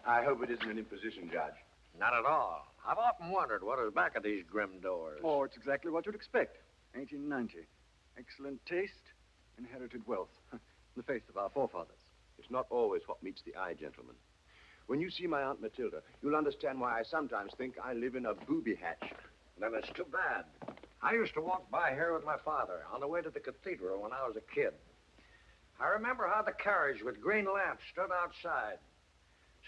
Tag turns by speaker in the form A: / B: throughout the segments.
A: I hope it isn't an imposition, Judge.
B: Not at all. I've often wondered what is back of these grim doors.
C: Oh, it's exactly what you'd expect. 1890. Excellent taste, inherited wealth. The faith of our forefathers.
A: It's not always what meets the eye, gentlemen. When you see my Aunt Matilda, you'll understand why I sometimes think I live in a booby hatch.
B: Then it's too bad. I used to walk by here with my father on the way to the cathedral when I was a kid. I remember how the carriage with green lamps stood outside.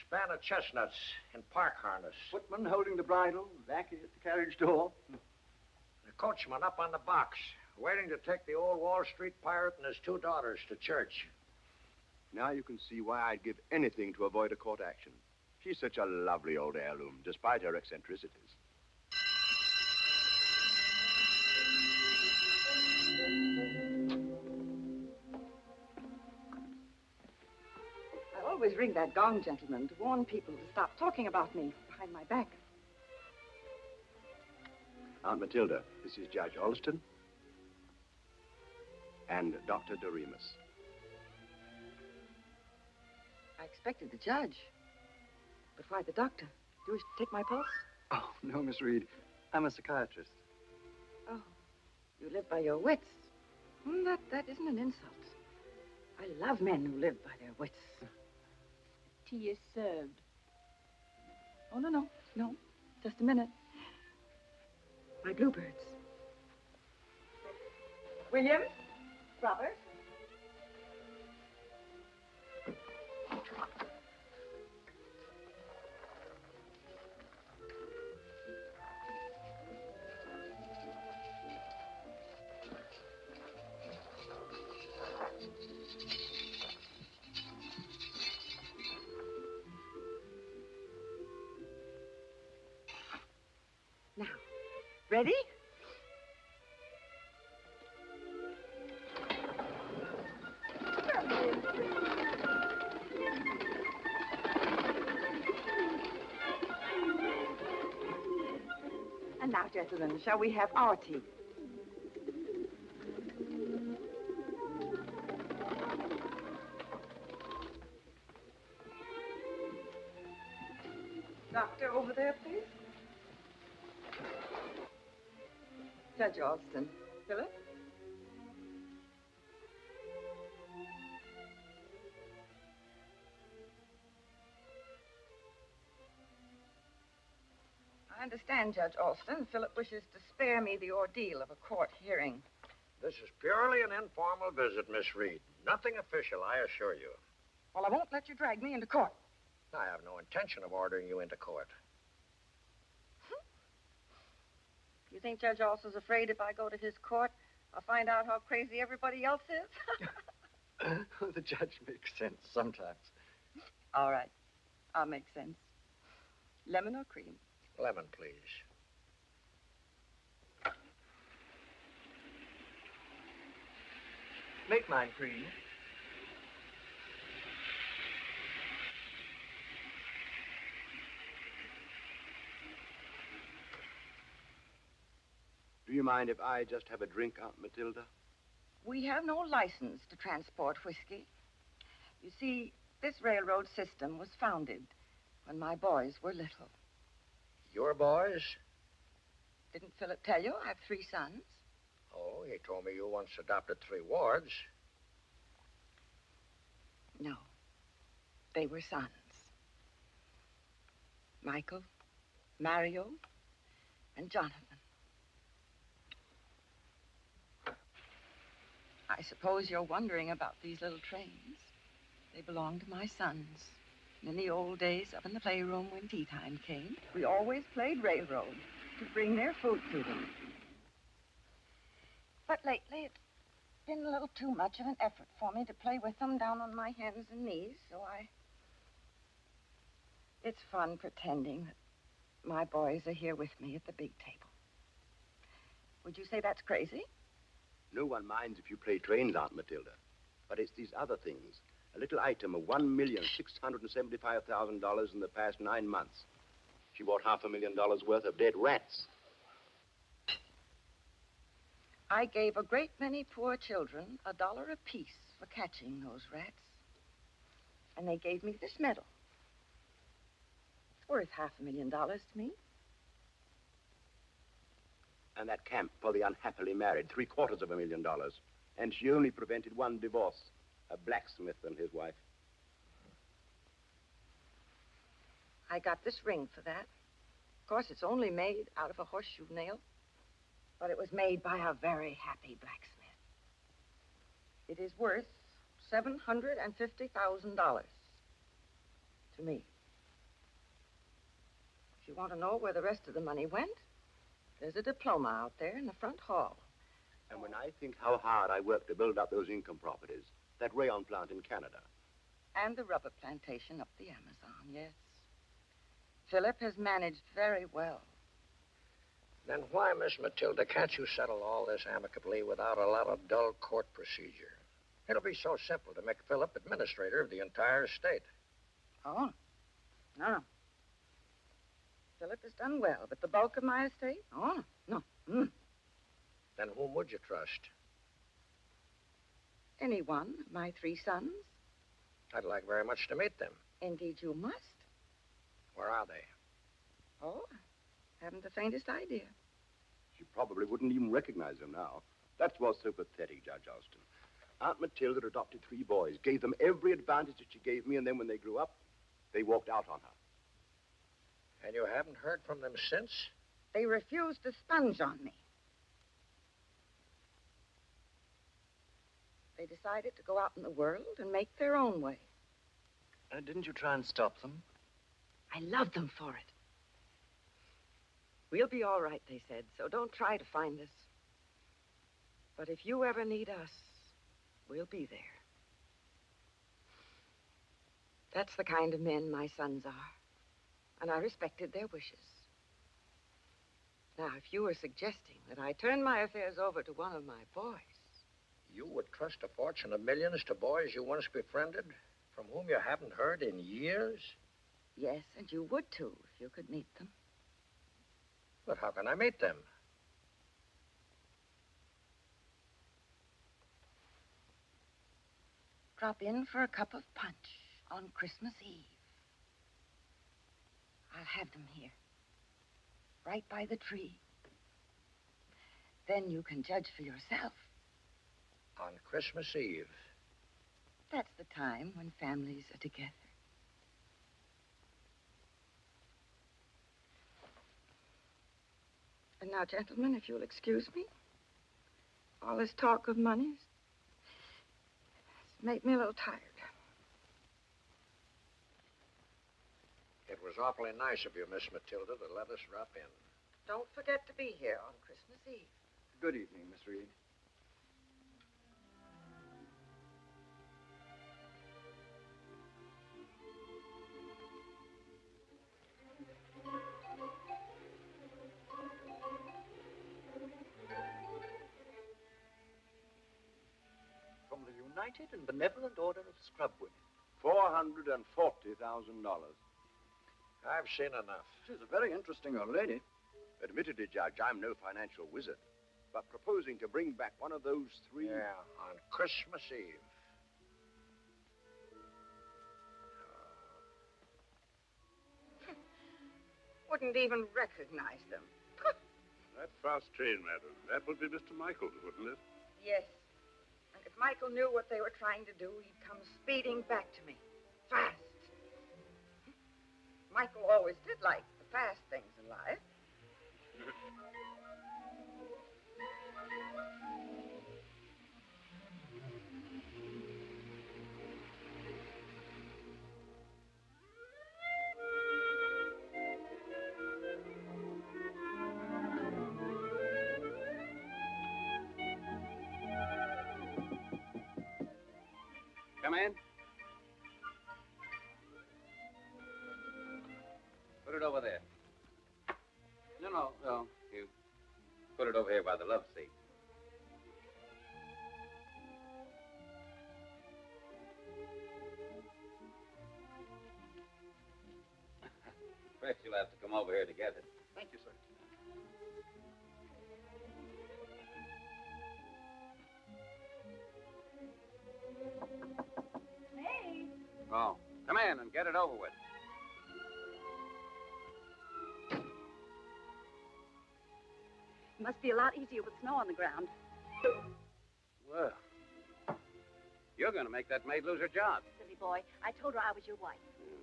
B: Span of chestnuts in park harness.
C: Footman holding the bridle, lackey at the carriage door.
B: The coachman up on the box, waiting to take the old Wall Street pirate and his 2 daughters to church.
A: Now you can see why I'd give anything to avoid a court action. She's such a lovely old heirloom, despite her eccentricities.
D: I always ring that gong, gentlemen, to warn people to stop talking about me behind my back.
A: Aunt Matilda, this is Judge Alston and Dr. Doremus.
D: I expected the judge. But why the doctor? Do you wish to take my pulse?
C: Oh, no, Miss Reed. I'm a psychiatrist.
D: Oh, you live by your wits. That isn't an insult. I love men who live by their wits.
E: Tea is served.
D: Oh, no. Just a minute. My bluebirds. William? Robert? Now, ready? And now, gentlemen, shall we have our tea? Doctor, over there, please. Judge Alston. Philip? I understand, Judge Alston. Philip wishes to spare me the ordeal of a court hearing.
B: This is purely an informal visit, Miss Reed. Nothing official, I assure you.
D: Well, I won't let you drag me into court.
B: I have no intention of ordering you into court.
D: You think Judge Alston's afraid if I go to his court, I'll find out how crazy everybody else is?
C: The judge makes sense sometimes.
D: All right. I'll make sense. Lemon or cream?
B: Lemon, please.
C: Make mine cream.
A: Do you mind if I just have a drink, Aunt Matilda?
D: We have no license to transport whiskey. You see, this railroad system was founded when my boys were little.
B: Your boys?
D: Didn't Philip tell you I have 3 sons?
B: Oh, he told me you once adopted 3 wards.
D: No. They were sons. Michael, Mario, and Jonathan. I suppose you're wondering about these little trains. They belong to my sons. In the old days, up in the playroom when tea time came, we always played railroad to bring their food to them. But lately, it's been a little too much of an effort for me to play with them down on my hands and knees, so It's fun pretending that my boys are here with me at the big table. Would you say that's crazy?
A: No one minds if you play trains, Aunt Matilda. But it's these other things. A little item of $1,675,000 in the past 9 months. She bought $500,000 worth of dead rats.
D: I gave a great many poor children $1 apiece for catching those rats. And they gave me this medal. It's worth $500,000 to me.
A: And that camp for the unhappily married, $750,000. And she only prevented one divorce, a blacksmith and his wife.
D: I got this ring for that. Of course, it's only made out of a horseshoe nail, but it was made by a very happy blacksmith. It is worth $750,000 to me. If you want to know where the rest of the money went, there's a diploma out there in the front hall.
A: And when I think how hard I worked to build up those income properties, that rayon plant in Canada.
D: And the rubber plantation up the Amazon, yes. Philip has managed very well.
B: Then why, Miss Matilda, can't you settle all this amicably without a lot of dull court procedure? It'll be so simple to make Philip administrator of the entire estate.
D: Oh, no. Philip has done well, but the bulk of my estate? Oh, no.
B: Then whom would you trust?
D: Any one of my 3 sons.
B: I'd like very much to meet them.
D: Indeed, you must.
B: Where are they?
D: Oh, I haven't the faintest idea.
A: She probably wouldn't even recognize them now. That's what's so pathetic, Judge Austin. Aunt Matilda adopted 3 boys, gave them every advantage that she gave me, and then when they grew up, they walked out on her.
B: And you haven't heard from them since?
D: They refused to sponge on me. They decided to go out in the world and make their own way.
C: Didn't you try and stop them?
D: I love them for it. We'll be all right, they said, so don't try to find us. But if you ever need us, we'll be there. That's the kind of men my sons are, and I respected their wishes. Now, if you were suggesting that I turn my affairs over to one of my boys...
B: You would trust a fortune of millions to boys you once befriended, from whom you haven't heard in years?
D: Yes, and you would, too, if you could meet them.
B: But how can I meet them?
D: Drop in for a cup of punch on Christmas Eve. I'll have them here, right by the tree. Then you can judge for yourself.
B: On Christmas Eve?
D: That's the time when families are together. And now, gentlemen, if you'll excuse me, all this talk of money's made me a little tired.
B: It was awfully nice of you, Miss Matilda, to let us drop in.
D: Don't forget to be here on Christmas Eve.
C: Good evening, Miss Reed. From the United and Benevolent Order of Scrub Women.
A: $440,000.
B: I've seen enough.
C: She's a very interesting old lady.
A: Admittedly, Judge, I'm no financial wizard, but proposing to bring back one of those 3...
B: Yeah, on Christmas Eve.
D: Wouldn't even recognize them.
F: That fast train, madam. That would be Mr. Michael's, wouldn't it?
D: Yes. And if Michael knew what they were trying to do, he'd come speeding back to me. Fast. Michael always did like the fast things in life.
A: Come in. Put it over there. No. You put it over here by the love seat. First, you'll have to come over here to get it.
C: Thank you, sir.
A: Oh, come in and get it over with.
G: Must be a lot easier with snow on the ground.
H: Well, you're going to make that maid lose her job.
G: Silly boy. I told her I was your wife. You,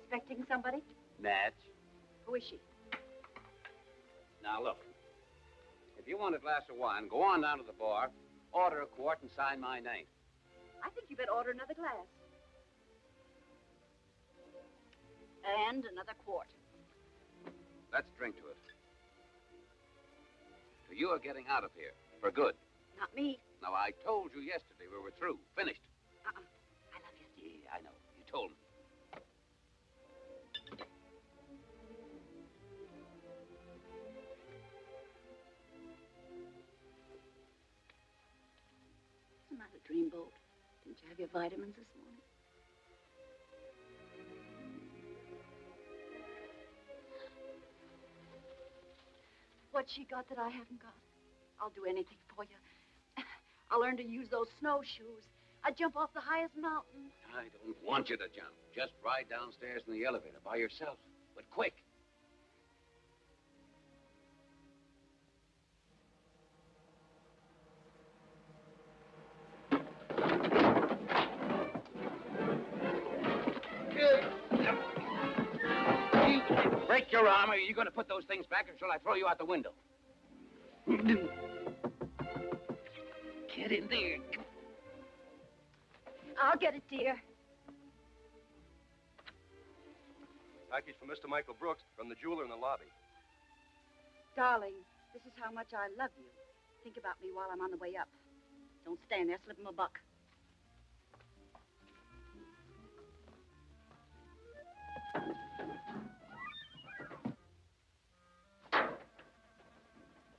G: expecting somebody?
H: Natch.
G: Who is she?
H: Now, look. If you want a glass of wine, go on down to the bar, order a quart, and sign my name.
G: I think you better order another glass. And another quart.
H: Let's drink to it. So you are getting out of here. For good.
G: Not me.
H: Now, I told you yesterday we were through. Finished.
G: I love you.
H: Yeah, I know. You told me.
G: What's the matter, Dreamboat? Didn't you have your vitamins this morning? What's she got that I haven't got? I'll do anything for you. I'll learn to use those snowshoes. I'd jump off the highest mountain.
H: I don't want you to jump. Just ride downstairs in the elevator by yourself. But quick. Break your arm, or are you going to put those things back, or shall I throw you out the window? Get in there.
G: I'll get it, dear.
A: Package for Mr. Michael Brooks from the jeweler in the lobby.
G: Darling, this is how much I love you. Think about me while I'm on the way up. Don't stand there, slip him a buck.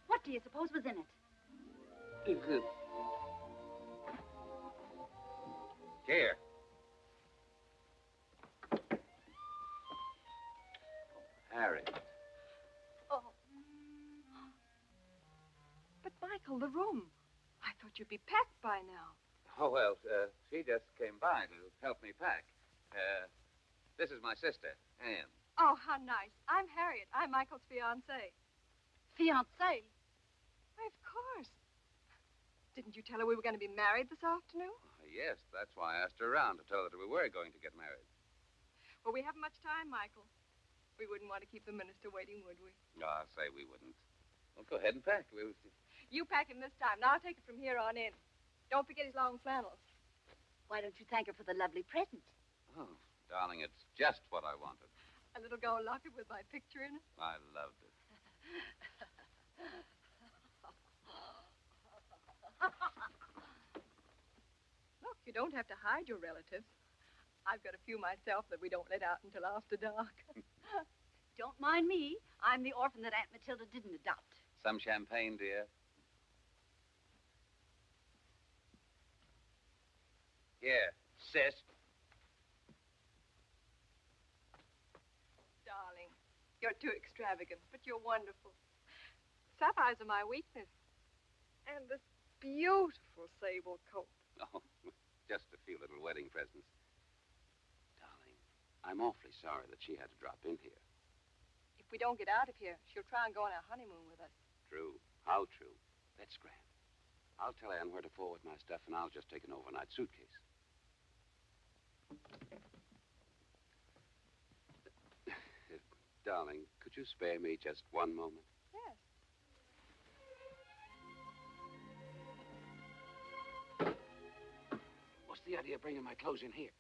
G: What do you suppose was in it?
H: Here. Harry.
D: Oh. But, Michael, the room. I thought you'd be packed by now.
H: Oh, well, she just came by to help me pack. This is my sister, Anne.
I: Oh, how nice. I'm Harriet. I'm Michael's fiancée.
G: Fiancé?
I: Why, of course. Didn't you tell her we were going to be married this afternoon?
H: Yes, that's why I asked her around to tell her that we were going to get married.
I: Well, we haven't much time, Michael. We wouldn't want to keep the minister waiting, would we?
H: No, I'll say we wouldn't. Well, go ahead and pack.
I: You pack him this time, and I'll take it from here on in. Don't forget his long flannels.
G: Why don't you thank her for the lovely present?
H: Oh, darling, it's just what I wanted.
I: A little gold locket with my picture in it.
H: I loved it.
I: Look, you don't have to hide your relatives. I've got a few myself that we don't let out until after dark.
G: Don't mind me. I'm the orphan that Aunt Matilda didn't adopt.
H: Some champagne, dear? Here, sis.
I: Darling, you're too extravagant, but you're wonderful. Sapphires are my weakness. And this beautiful sable coat.
H: Oh, just a few little wedding presents. Darling, I'm awfully sorry that she had to drop in here.
I: If we don't get out of here, she'll try and go on our honeymoon with us.
H: True. How true. That's grand. I'll tell Anne where to forward my stuff, and I'll just take an overnight suitcase. Darling, could you spare me just one moment?
I: Yes.
H: What's the idea of bringing my clothes in here?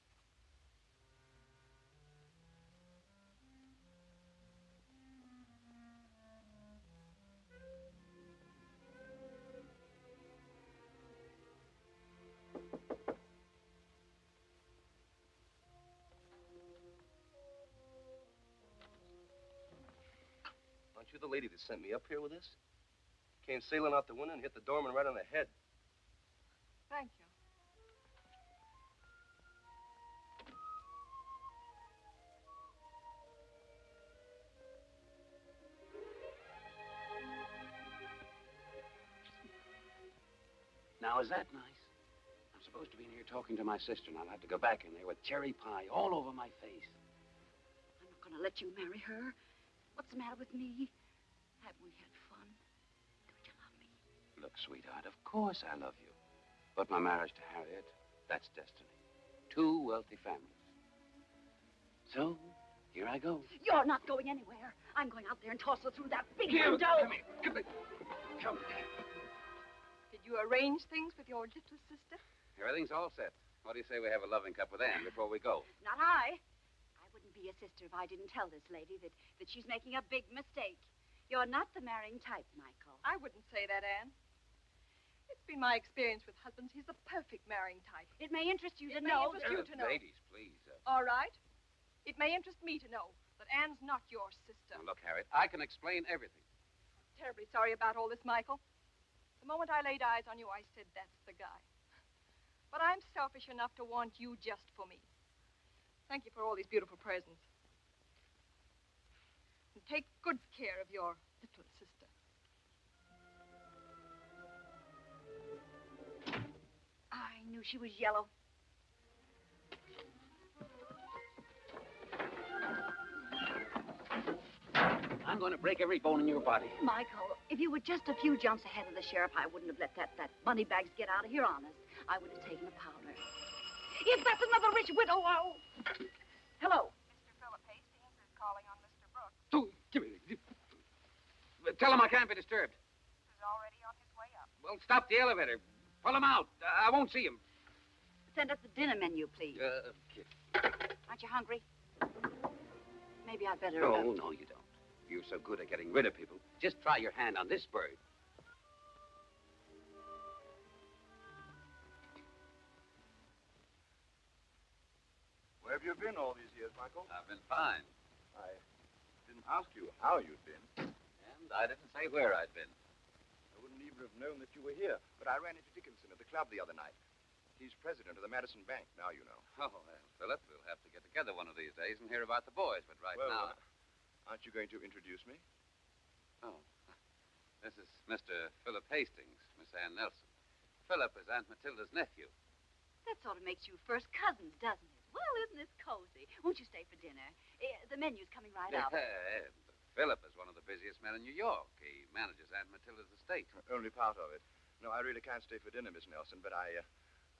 A: Aren't you the lady that sent me up here with this? Came sailing out the window and hit the doorman right on the head.
I: Thank you.
H: Now, is that nice? I'm supposed to be in here talking to my sister, and I'll have to go back in there with cherry pie all over my face.
G: I'm not going to let you marry her. What's the matter with me? Have we had fun? Don't you love me?
H: Look, sweetheart, of course I love you. But my marriage to Harriet, that's destiny. Two wealthy families. So, here I go.
G: You're not going anywhere. I'm going out there and toss her through that big
H: Here,
G: window.
H: come here. Come here. Come.
I: Did you arrange things with your little sister?
H: Everything's all set. What do you say we have a loving cup with Anne before we go?
G: Not I. I wouldn't be a sister if I didn't tell this lady that she's making a big mistake. You're not the marrying type, Michael.
I: I wouldn't say that, Anne. It's been my experience with husbands. He's the perfect marrying type.
G: It may interest you to
I: It may
G: know
I: interest
G: that...
I: you to know.
H: Ladies, please.
I: All right. It may interest me to know that Anne's not your sister.
H: Now, look, Harriet, I can explain everything.
I: Terribly sorry about all this, Michael. The moment I laid eyes on you, I said, that's the guy. But I'm selfish enough to want you just for me. Thank you for all these beautiful presents. And take good care of your little sister.
G: I knew she was yellow.
H: I'm going to break every bone in your body.
G: Michael, if you were just a few jumps ahead of the sheriff, I wouldn't have let that money bags get out of here honest. I would have taken the powder. If that's another rich widow, oh. Hello.
I: Mr. Philip Hastings is calling on Mr. Brooks.
H: Oh, give me. Tell him I can't be disturbed.
I: He's already on his way up.
H: Well, stop the elevator. Pull him out. I won't see him.
G: Send us the dinner menu, please. Aren't you hungry? Maybe I'd better...
H: No, no, you don't. You're so good at getting rid of people. Just try your hand on this bird.
A: Where have you been all these years, Michael?
H: I've been fine.
A: I didn't ask you how you'd been.
H: And I didn't say where I'd been.
A: I wouldn't even have known that you were here. But I ran into Dickinson at the club the other night. He's president of the Madison Bank, now you know.
H: Oh, well, Philip, we'll have to get together one of these days and hear about the boys. But right now...
A: Aren't you going to introduce me?
H: Oh, this is Mr. Philip Hastings, Miss Ann Nelson. Philip is Aunt Matilda's nephew.
G: That sort of makes you first cousins, doesn't it? Well, isn't this cozy? Won't you stay for dinner? The menu's coming right up.
H: Philip is one of the busiest men in New York. He manages Aunt Matilda's estate.
A: Only part of it. No, I really can't stay for dinner, Miss Nelson, but I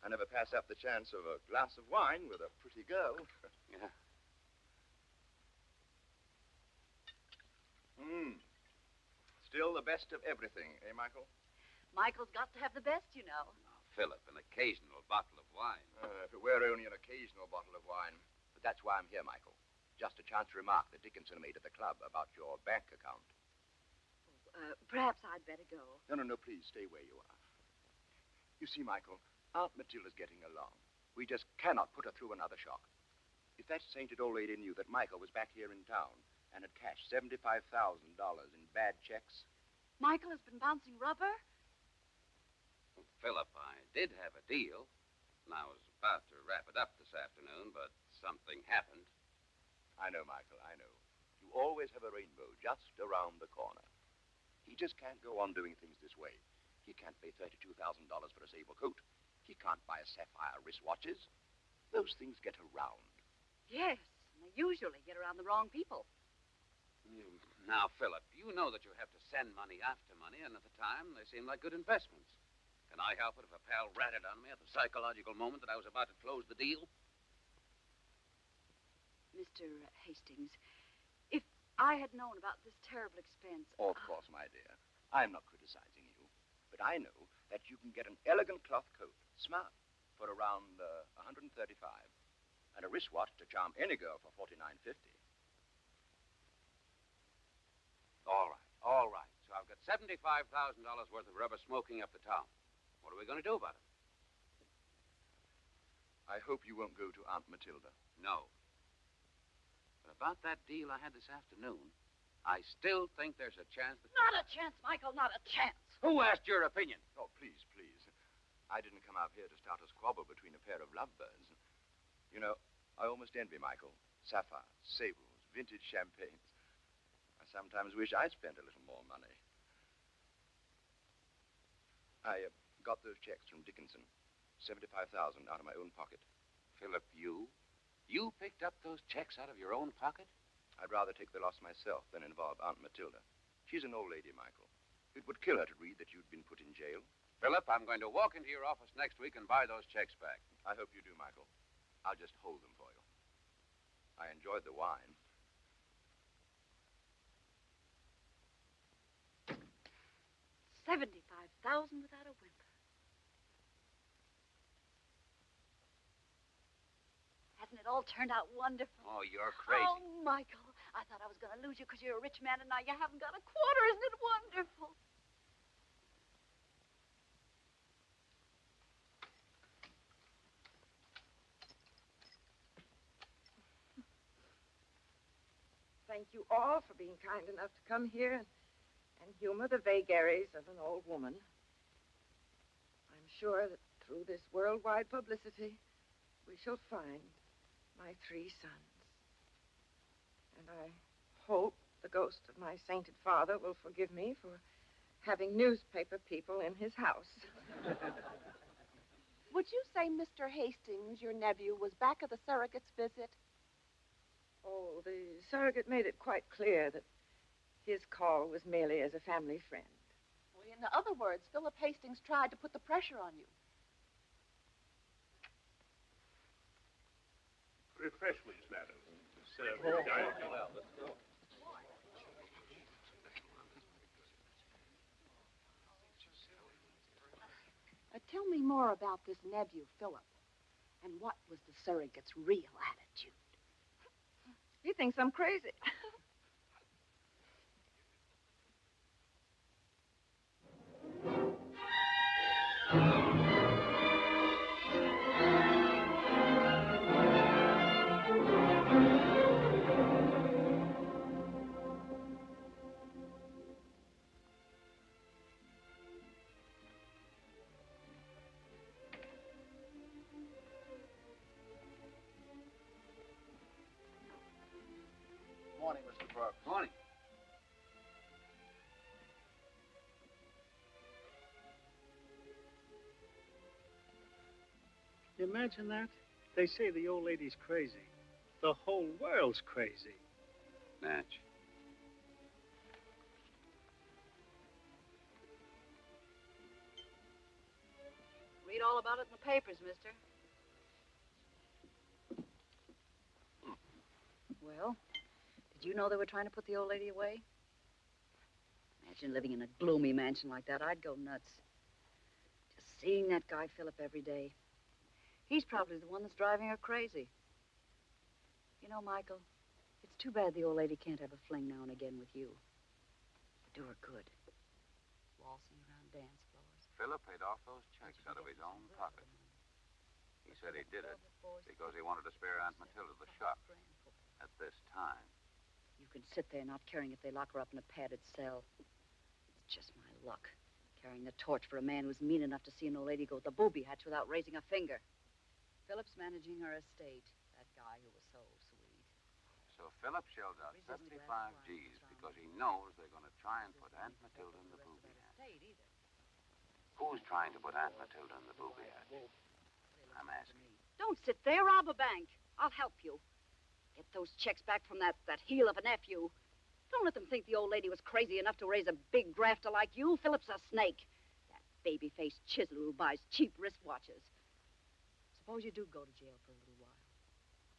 A: never pass up the chance of a glass of wine with a pretty girl.
H: Yeah.
A: Still the best of everything, eh, Michael?
G: Michael's got to have the best, you know.
H: Oh, Philip, an occasional bottle of wine.
A: If it were only an occasional bottle of wine. But that's why I'm here, Michael. Just a chance to remark that Dickinson made at the club about your bank account.
G: Perhaps I'd better go.
A: No, please, stay where you are. You see, Michael, Aunt Matilda's getting along. We just cannot put her through another shock. If that sainted old lady knew that Michael was back here in town and had cashed $75,000 in bad checks...
G: Michael has been bouncing rubber?
H: Well, Philip, I did have a deal, and I was about to wrap it up this afternoon, but something happened.
A: I know, Michael, I know. You always have a rainbow just around the corner. He just can't go on doing things this way. He can't pay $32,000 for a sable coat. He can't buy sapphire wristwatches. Those things get around.
G: Yes, and they usually get around the wrong people.
H: Now, Philip, you know that you have to send money after money, and at the time, they seem like good investments. Can I help it if a pal ratted on me at the psychological moment that I was about to close the deal?
G: Mr. Hastings, if I had known about this terrible expense...
A: Of course, my dear. I'm not criticizing you, but I know that you can get an elegant cloth coat, smart, for around $135, and a wristwatch to charm any girl for $49.50.
H: All right. So I've got $75,000 worth of rubber smoking up the town. What are we going to do about it?
A: I hope you won't go to Aunt Matilda.
H: No. But about that deal I had this afternoon, I still think there's a chance that...
G: Not a chance, Michael, not a chance.
H: Who asked your opinion?
A: Oh, please. I didn't come out here to start a squabble between a pair of lovebirds. You know, I almost envy Michael. Sapphires, sables, vintage champagnes. I sometimes wish I spent a little more money. I got those checks from Dickinson. $75,000 out of my own pocket.
H: Philip, you? You picked up those checks out of your own pocket?
A: I'd rather take the loss myself than involve Aunt Matilda. She's an old lady, Michael. It would kill her to read that you'd been put in jail.
H: Philip, I'm going to walk into your office next week and buy those checks back.
A: I hope you do, Michael. I'll just hold them for you. I enjoyed the wine.
G: $75,000 without a whimper. Hasn't it all turned out wonderful?
H: Oh, you're crazy.
G: Oh, Michael, I thought I was going to lose you because you're a rich man, and now you haven't got a quarter. Isn't it wonderful?
D: Thank you all for being kind enough to come here and humor the vagaries of an old woman. I'm sure that through this worldwide publicity, we shall find my 3 sons. And I hope the ghost of my sainted father will forgive me for having newspaper people in his house.
E: Would you say Mr. Hastings, your nephew, was back at the surrogate's visit?
D: Oh, the surrogate made it quite clear that his call was merely as a family friend.
E: Well, in other words, Philip Hastings tried to put the pressure on you.
F: Refreshments, madam.
E: Tell me more about this nephew, Philip, and what was the surrogate's real attitude?
D: He thinks I'm crazy.
B: Morning, Mr. Brooks.
H: Morning.
J: Imagine that. They say the old lady's crazy. The whole world's crazy.
H: Natch.
G: Read all about it in the papers, mister. Well, did you know they were trying to put the old lady away? Imagine living in a gloomy mansion like that. I'd go nuts. Just seeing that guy Philip every day. He's probably the one that's driving her crazy. You know, Michael, it's too bad the old lady can't have a fling now and again with you. It'd do her good. Waltzing around dance floors.
H: Philip paid off those checks out of his own pocket. He said he did it because he wanted to spare Aunt Matilda the shock at this time.
G: You can sit there not caring if they lock her up in a padded cell. It's just my luck. Carrying the torch for a man who's mean enough to see an old lady go with the booby hatch without raising a finger. Philip's managing her estate. That guy who was so sweet.
H: So Philip shells out 75 G's because he knows they're going to try and put Aunt Matilda in the booby hatch. Who's trying to put Aunt Matilda in the booby hatch? I'm asking.
G: Don't sit there. Rob a bank. I'll help you. Get those checks back from that heel of a nephew. Don't let them think the old lady was crazy enough to raise a big grafter like you. Philip's a snake. That baby-faced chisel who buys cheap wristwatches. Suppose you do go to jail for a little while.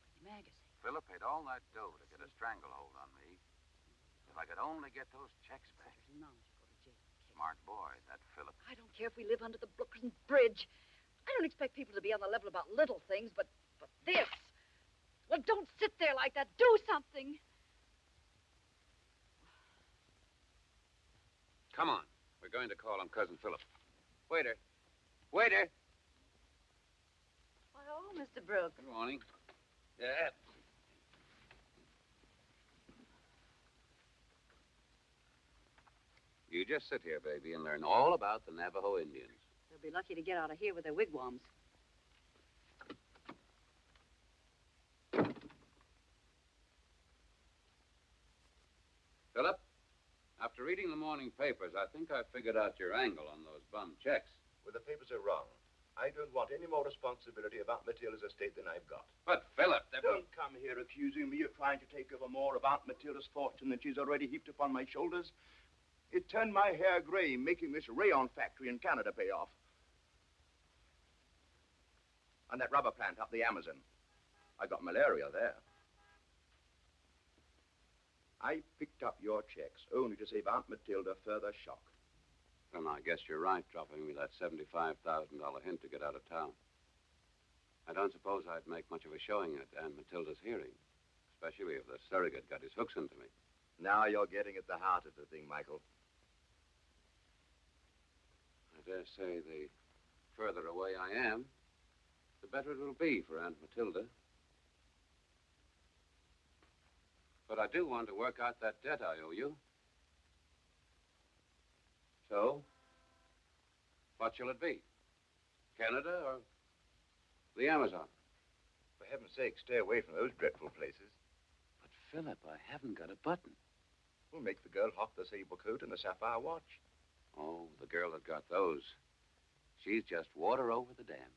G: Pretty magazine.
H: Philip paid all that dough to get a stranglehold on me. If I could only get those checks back. Smart boy, that Philip.
G: I don't care if we live under the Brooklyn Bridge. I don't expect people to be on the level about little things, but this. Well, don't sit there like that. Do something.
H: Come on. We're going to call on Cousin Philip. Waiter. Waiter.
G: Well, Mr. Brooks.
H: Good morning. Yeah. You just sit here, baby, and learn all about the Navajo Indians.
G: They'll be lucky to get out of here with their wigwams.
H: Philip, after reading the morning papers, I think I figured out your angle on those bum checks.
A: Well, the papers are wrong. I don't want any more responsibility about Matilda's estate than I've got.
H: But, Philip,
A: Don't come here accusing me of trying to take over more of Aunt Matilda's fortune than she's already heaped upon my shoulders. It turned my hair gray, making this rayon factory in Canada pay off. And that rubber plant up the Amazon. I got malaria there. I picked up your checks only to save Aunt Matilda further shock.
H: Well, I guess you're right, dropping me that $75,000 hint to get out of town. I don't suppose I'd make much of a showing at Aunt Matilda's hearing, especially if the surrogate got his hooks into me.
A: Now you're getting at the heart of the thing, Michael.
H: I dare say the further away I am, the better it will be for Aunt Matilda. But I do want to work out that debt I owe you. So, what shall it be? Canada or the Amazon?
A: For heaven's sake, stay away from those dreadful places.
H: But, Philip, I haven't got a button.
A: We'll make the girl hawk the sable coat and the sapphire watch.
H: Oh, the girl that got those. She's just water over the dam.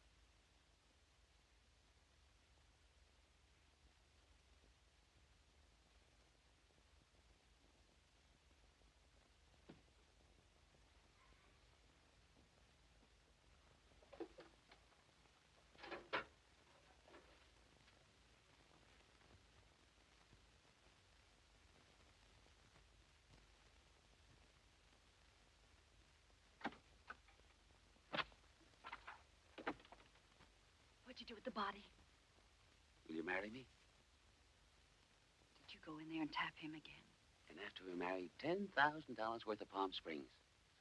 G: What'd you do with the body?
H: Will you marry me?
G: Did you go in there and tap him again?
H: And after we married, $10,000 worth of Palm Springs.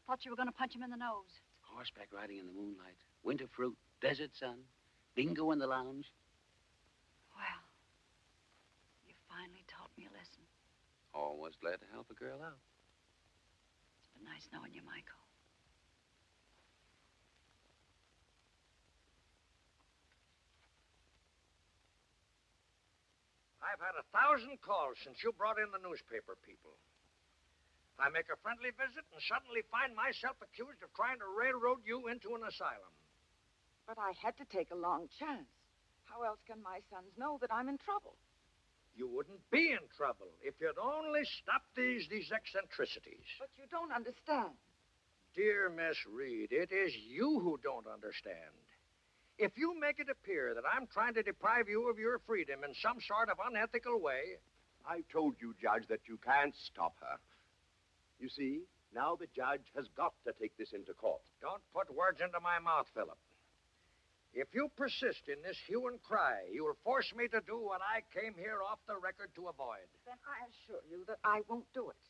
G: Thought you were going to punch him in the nose.
H: Horseback riding in the moonlight, winter fruit, desert sun, bingo in the lounge.
G: Well, you finally taught me a lesson.
H: Always glad to help a girl out.
G: It's been nice knowing you, Michael.
B: I've had 1,000 calls since you brought in the newspaper people. I make a friendly visit and suddenly find myself accused of trying to railroad you into an asylum.
D: But I had to take a long chance. How else can my sons know that I'm in trouble?
B: You wouldn't be in trouble if you'd only stop these eccentricities.
D: But you don't understand.
B: Dear Miss Reed, it is you who don't understand. If you make it appear that I'm trying to deprive you of your freedom in some sort of unethical way...
A: I've told you, Judge, that you can't stop her. You see, now the judge has got to take this into court.
B: Don't put words into my mouth, Philip. If you persist in this hue and cry, you'll force me to do what I came here off the record to avoid.
D: Then I assure you that I won't do it.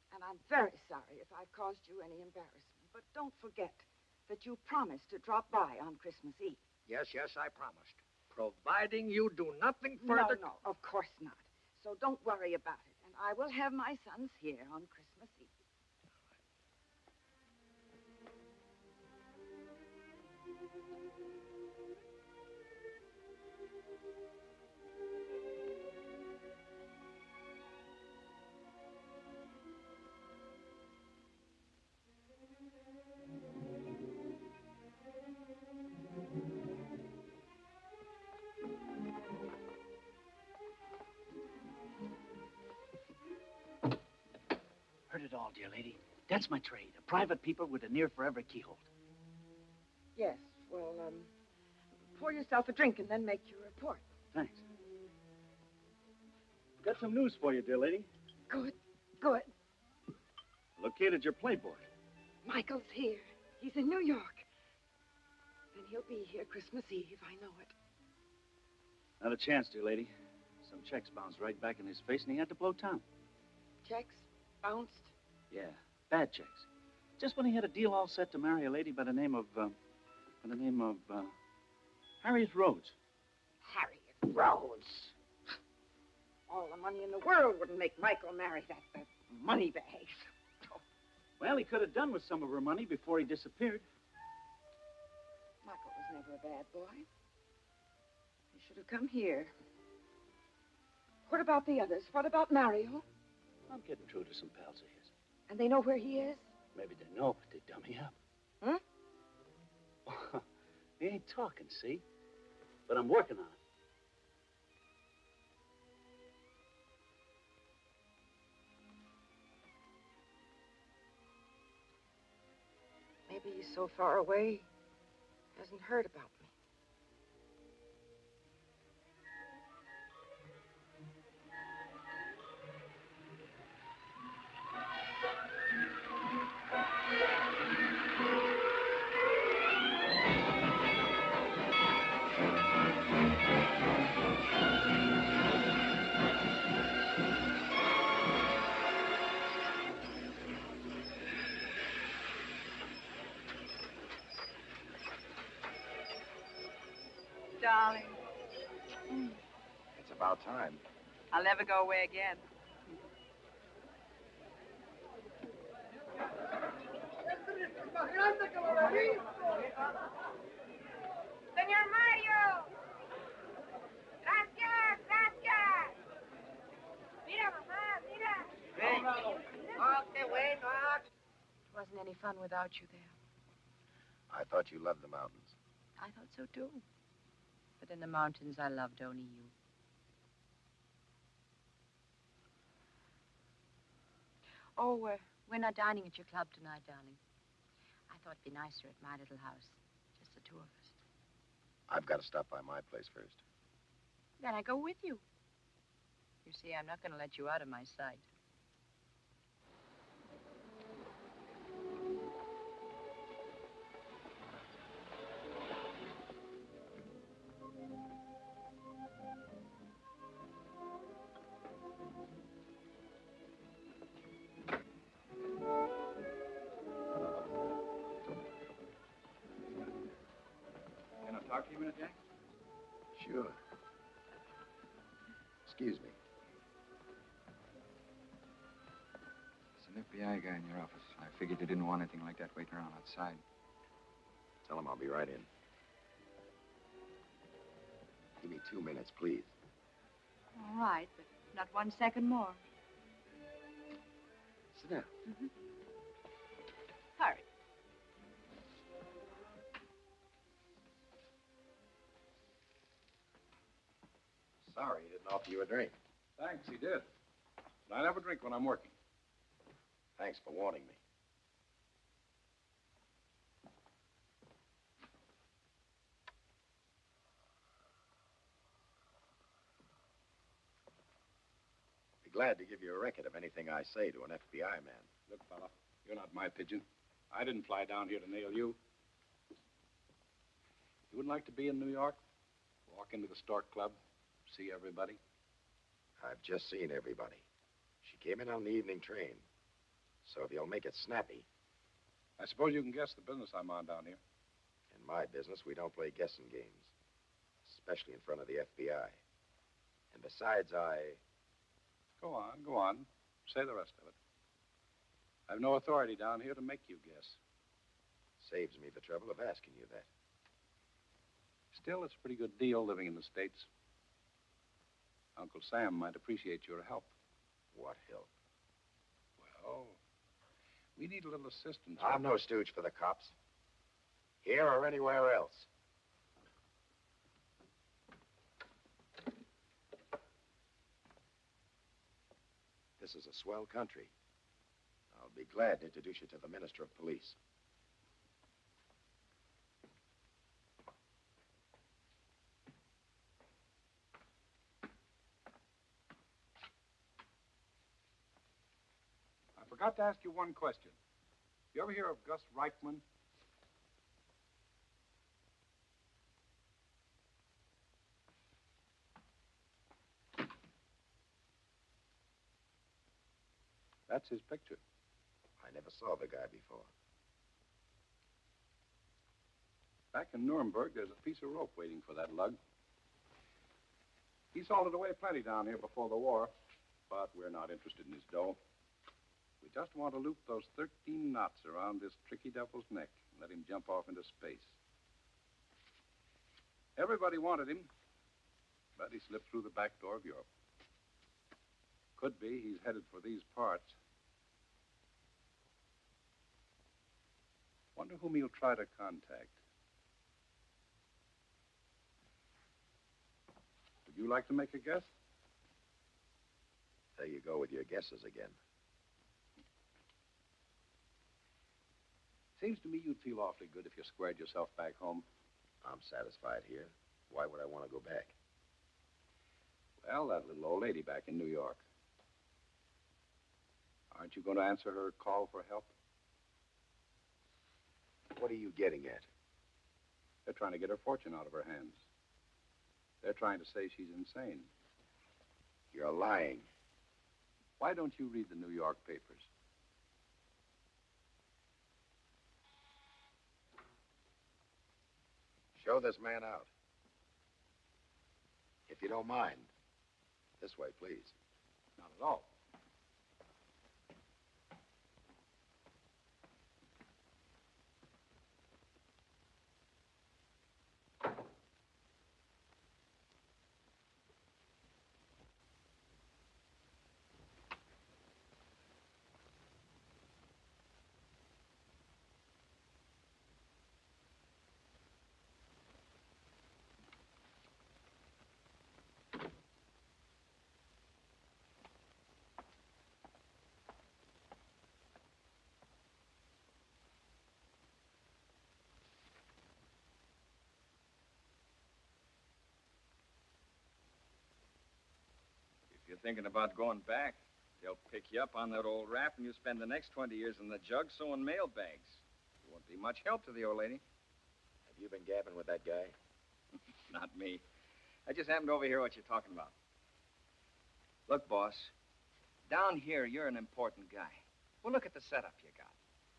D: And I'm very sorry if I've caused you any embarrassment. But don't forget that you promised to drop by on Christmas Eve.
B: Yes, I promised. Providing you do nothing further...
D: No, of course not. So don't worry about it. And I will have my sons here on Christmas Eve.
K: Heard it all, dear lady. That's my trade. A private peeper with a near-forever keyhole.
D: Yes, well, pour yourself a drink and then make your report.
K: Thanks. Got some news for you, dear lady.
D: Good.
K: Located your playboy.
D: Michael's here. He's in New York. And he'll be here Christmas Eve, I know it.
K: Not a chance, dear lady. Some checks bounced right back in his face, and he had to blow town.
D: Checks? Bounced?
K: Yeah, bad checks. Just when he had a deal all set to marry a lady by the name of Harriet Rhodes.
D: Harriet Rhodes. All the money in the world wouldn't make Michael marry that money bag.
K: Well, he could have done with some of her money before he disappeared.
D: Michael was never a bad boy. He should have come here. What about the others? What about Mario?
K: I'm getting through to some pals of his.
D: And they know where he is?
K: Maybe they know, but they dummy up.
D: Huh?
K: He ain't talking, see? But I'm working on it.
D: Maybe he's so far away, hasn't heard about me.
I: Darling,
A: It's about time.
I: I'll never go away again. Señor Mario! Gracias, gracias! Mira, mamá, mira!
B: Oh, qué bueno.
D: It wasn't any fun without you there.
A: I thought you loved the mountains.
D: I thought so, too. But in the mountains, I loved only you. Oh, we're not dining at your club tonight, darling. I thought it'd be nicer at my little house. Just the two of us.
A: I've got to stop by my place first.
D: Then I go with you. You see, I'm not going to let you out of my sight.
C: Can I talk to you a minute, Jack?
A: Sure. Excuse me.
C: There's an FBI guy in your office. I figured you didn't want anything like that waiting around outside.
A: Tell him I'll be right in. Give me 2 minutes, please.
G: All right, but not 1 second more.
A: Sit down.
G: Hurry.
A: Sorry he didn't offer you a drink.
F: Thanks, he did. But I never drink when I'm working.
A: Thanks for warning me. Be glad to give you a record of anything I say to an FBI man.
F: Look, fella, you're not my pigeon. I didn't fly down here to nail you. You wouldn't like to be in New York? Walk into the Stork Club, see everybody?
A: I've just seen everybody. She came in on the evening train. So if you'll make it snappy.
F: I suppose you can guess the business I'm on down here.
A: In my business, we don't play guessing games. Especially in front of the FBI. And besides,
F: Go on. Say the rest of it. I've no authority down here to make you guess.
A: Saves me the trouble of asking you that.
F: Still, it's a pretty good deal living in the States. Uncle Sam might appreciate your help.
A: What help?
F: Well, we need a little assistance.
A: I'm no stooge for the cops. Here or anywhere else. This is a swell country. I'll be glad to introduce you to the Minister of Police.
F: I forgot to ask you one question. You ever hear of Gus Reichman? That's his picture.
A: I never saw the guy before.
F: Back in Nuremberg, there's a piece of rope waiting for that lug. He salted away plenty down here before the war, but we're not interested in his dough. We just want to loop those 13 knots around this tricky devil's neck and let him jump off into space. Everybody wanted him, but he slipped through the back door of Europe. Could be he's headed for these parts. Wonder whom he'll try to contact. Would you like to make a guess?
A: There you go with your guesses again.
F: Seems to me you'd feel awfully good if you squared yourself back home.
A: I'm satisfied here. Why would I want to go back?
F: Well, that little old lady back in New York. Aren't you going to answer her call for help?
A: What are you getting at?
F: They're trying to get her fortune out of her hands. They're trying to say she's insane.
A: You're lying.
F: Why don't you read the New York papers?
A: Show this man out. If you don't mind. This way, please.
F: Not at all.
L: If you're thinking about going back, they'll pick you up on that old raft and you spend the next 20 years in the jug sewing mail bags. You won't be much help to the old lady.
A: Have you been gabbing with that guy?
L: Not me. I just happened to overhear what you're talking about. Look, boss, down here, you're an important guy. Well, look at the setup you got.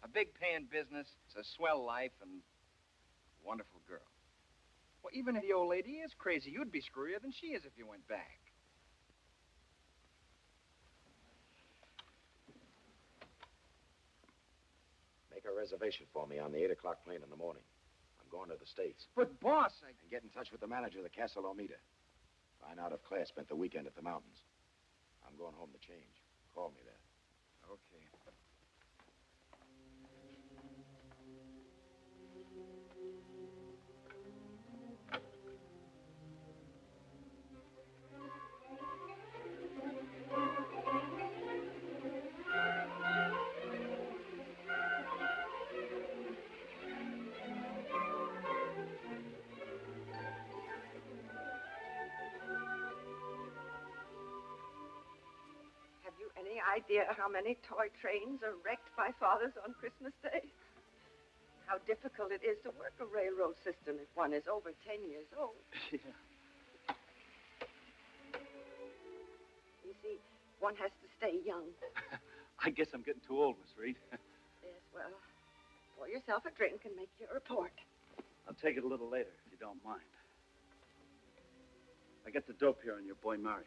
L: A big paying business, it's a swell life, and a wonderful girl. Well, even if the old lady is crazy, you'd be screwier than she is if you went back.
A: Make a reservation for me on the 8 o'clock plane in the morning. I'm going to the States.
L: But, boss,
A: And get in touch with the manager of the Casa Lomita. Find out if Claire spent the weekend at the mountains. I'm going home to change. Call me there.
L: Okay.
D: Have you any idea how many toy trains are wrecked by fathers on Christmas Day? How difficult it is to work a railroad system if one is over 10 years old.
K: Yeah.
D: You see, one has to stay young.
K: I guess I'm getting too old, Miss Reed.
D: Yes, well, pour yourself a drink and make your report.
K: I'll take it a little later, if you don't mind. I got the dope here on your boy Mario.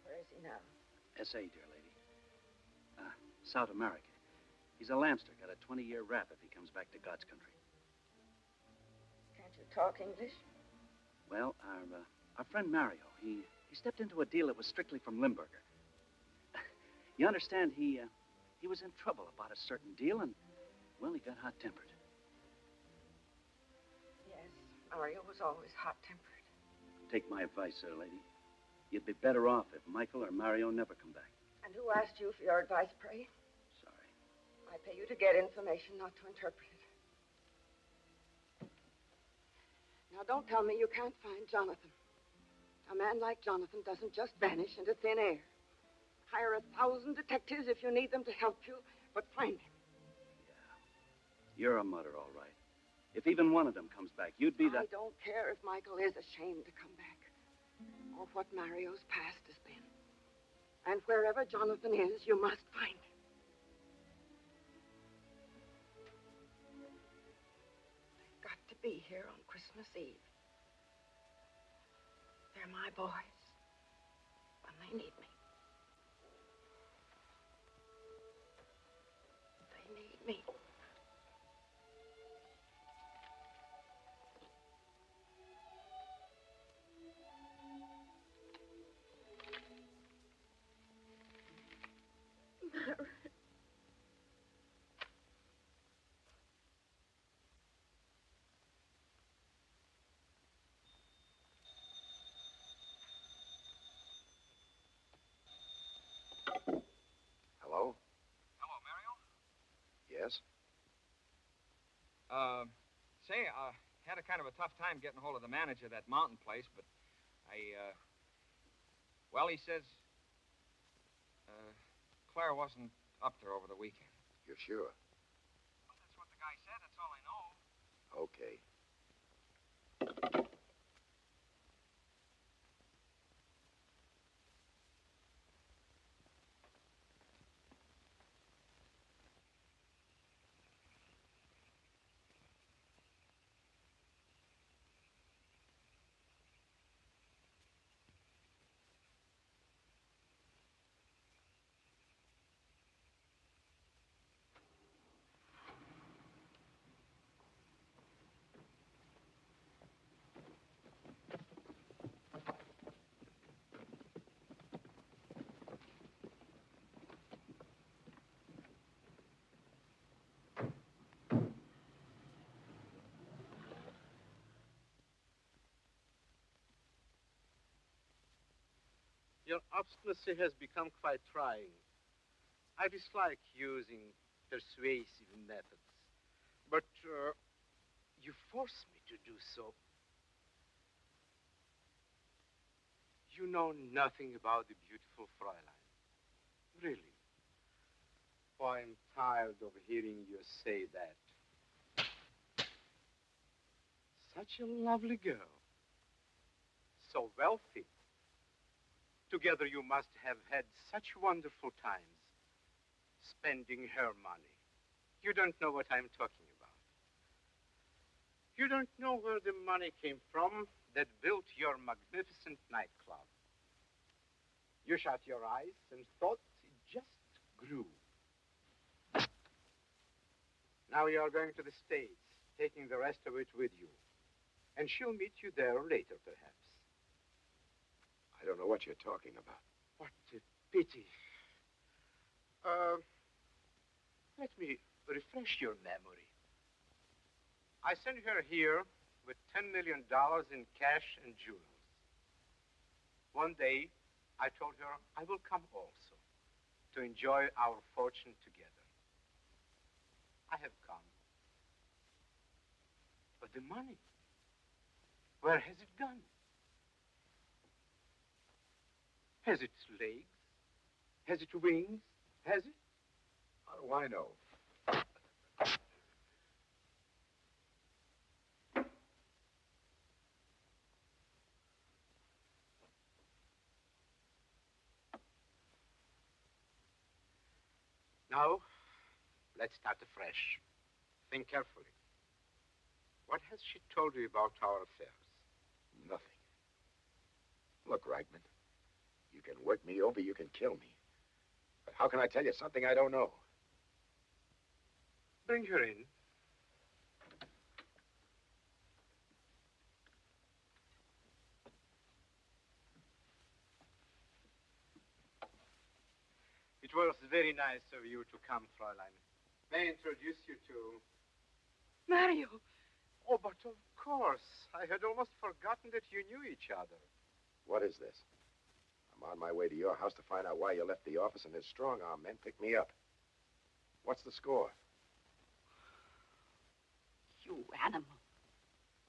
D: Where is he now?
K: S.A., dear lady. South America. He's a lamster, got a 20-year rap if he comes back to God's country.
D: Can't you talk English?
K: Well, our friend Mario, he stepped into a deal that was strictly from Limburger. You understand, he was in trouble about a certain deal, and, well, he got hot-tempered.
D: Yes, Mario was always hot-tempered.
K: Take my advice, sir, lady. You'd be better off if Michael or Mario never come back.
D: And who asked you for your advice, pray?
K: Sorry.
D: I pay you to get information, not to interpret it. Now, don't tell me you can't find Jonathan. A man like Jonathan doesn't just vanish into thin air. Hire 1,000 detectives if you need them to help you, but find him.
K: You're a mutter, all right. If even one of them comes back, you'd be the...
D: I don't care if Michael is ashamed to come back, or what Mario's past has been. And wherever Jonathan is, you must find him. They've got to be here on Christmas Eve. They're my boys when they need me. They need me.
A: Yes?
L: Say, I had a kind of a tough time getting hold of the manager of that mountain place, but well, he says, Claire wasn't up there over the weekend.
A: You're sure?
L: Well, that's what the guy said. That's all I know.
A: Okay.
J: Your obstinacy has become quite trying. I dislike using persuasive methods, but you force me to do so. You know nothing about the beautiful Fräulein. Really. Oh, I'm tired of hearing you say that. Such a lovely girl. So wealthy. Together you must have had such wonderful times spending her money. You don't know what I'm talking about. You don't know where the money came from that built your magnificent nightclub. You shut your eyes and thought it just grew. Now you are going to the States, taking the rest of it with you. And she'll meet you there later, perhaps.
A: I don't know what you're talking about.
J: What a pity. Let me refresh your memory. I sent her here with $10 million in cash and jewels. One day, I told her I will come also to enjoy our fortune together. I have come. But the money, where has it gone? Has it legs? Has it wings? Has it?
A: How do I know?
J: Now, let's start afresh. Think carefully. What has she told you about our affairs?
A: Nothing. Look, Reichman, you can work me over, you can kill me. But how can I tell you something I don't know?
J: Bring her in. It was very nice of you to come, Fräulein. May I introduce you to...
D: Mario.
J: Oh, but of course. I had almost forgotten that you knew each other.
A: What is this? I'm on my way to your house to find out why you left the office and his strong-arm men picked me up. What's the score?
E: You animal.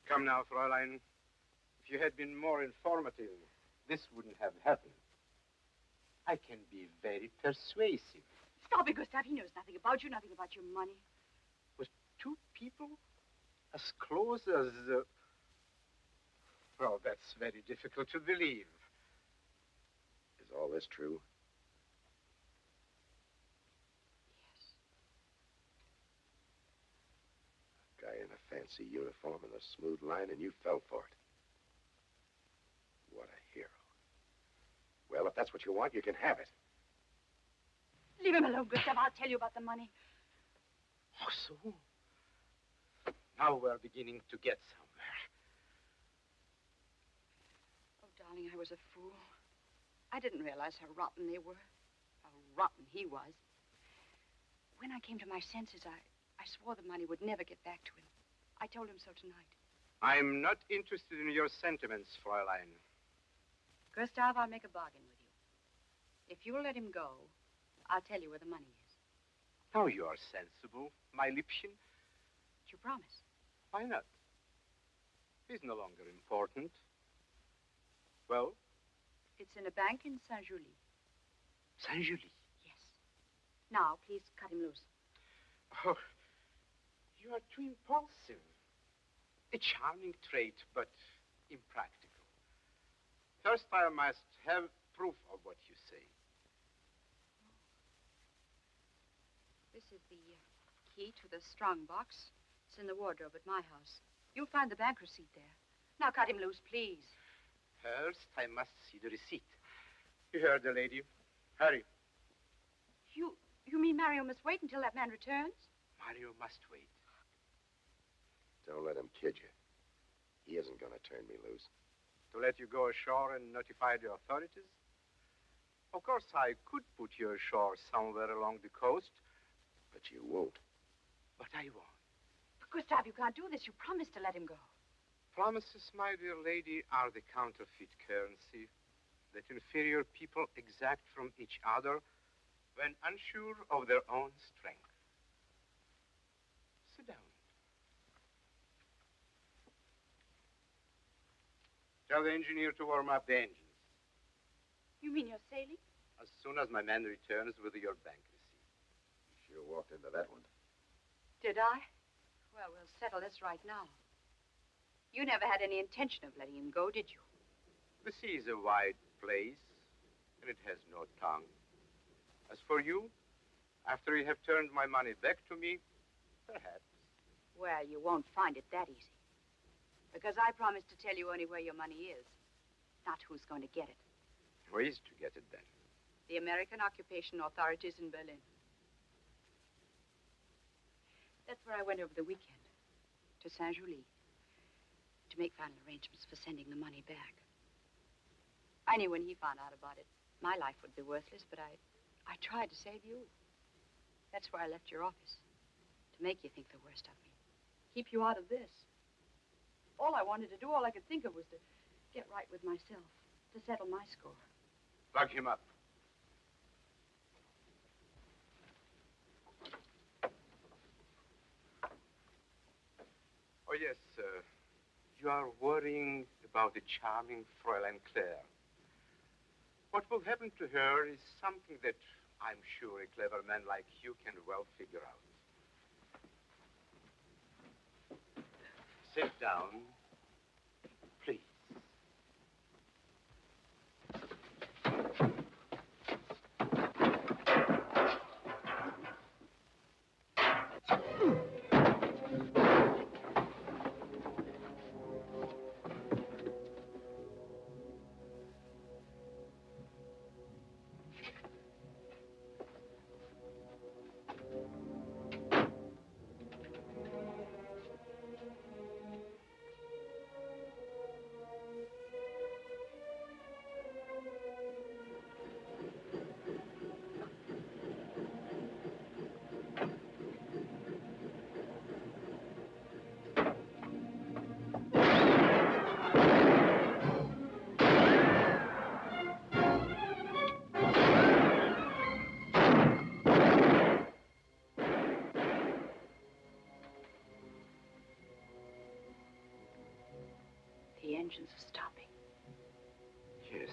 J: Come now, Fräulein. If you had been more informative, this wouldn't have happened. I can be very persuasive.
E: Stop it, Gustav. He knows nothing about you, nothing about your money.
J: With two people as close as... Well, that's very difficult to believe.
A: Is all this true?
E: Yes.
A: A guy in a fancy uniform and a smooth line, and you fell for it. What a hero. Well, if that's what you want, you can have it.
E: Leave him alone, Gustav. I'll tell you about the money.
J: Oh, so? Now we're beginning to get somewhere.
E: Oh, darling, I was a fool. I didn't realize how rotten they were. How rotten he was. When I came to my senses, I swore the money would never get back to him. I told him so tonight.
J: I'm not interested in your sentiments, Fräulein.
E: Gustav, I'll make a bargain with you. If you'll let him go, I'll tell you where the money is.
J: Now you are sensible, my Liebchen.
E: Did you promise?
J: Why not? He's no longer important. Well?
E: It's in a bank in Saint-Julie.
J: Saint-Julie?
E: Yes. Now, please cut him loose.
J: Oh, you are too impulsive. A charming trait, but impractical. First, I must have proof of what you say.
E: This is the key to the strong box. It's in the wardrobe at my house. You'll find the bank receipt there. Now cut him loose, please.
J: First, I must see the receipt. You heard the lady. Hurry.
E: You mean Mario must wait until that man returns?
J: Mario must wait.
A: Don't let him kid you. He isn't going to turn me loose.
J: To let you go ashore and notify the authorities? Of course, I could put you ashore somewhere along the coast.
A: But you won't.
J: But I won't.
E: But Gustav, you can't do this. You promised to let him go.
J: Promises, my dear lady, are the counterfeit currency that inferior people exact from each other when unsure of their own strength. Sit down. Tell the engineer to warm up the engines.
E: You mean you're sailing?
J: As soon as my man returns with your bank receipt.
A: You sure walked into that one.
E: Did I? Well, we'll settle this right now. You never had any intention of letting him go, did you?
J: The sea is a wide place, and it has no tongue. As for you, after you have turned my money back to me, perhaps.
E: Well, you won't find it that easy. Because I promised to tell you only where your money is, not who's going to get it.
J: Where is to get it, then?
E: The American occupation authorities in Berlin. That's where I went over the weekend, to Saint-Julie, to make final arrangements for sending the money back. I knew when he found out about it, my life would be worthless, but I tried to save you. That's why I left your office, to make you think the worst of me. Keep you out of this. All I wanted to do, all I could think of was to get right with myself, to settle my score.
J: Plug him up. Oh, yes, you are worrying about the charming Fräulein Claire. What will happen to her is something that I'm sure a clever man like you can well figure out. Sit down, please.
E: The engines are stopping.
J: Yes.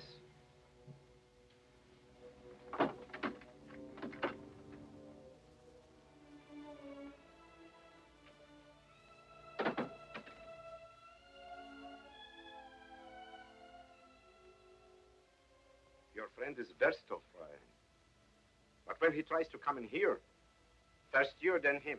J: Your friend is Verstov, Fräulein. But when he tries to come in here, first you, then him.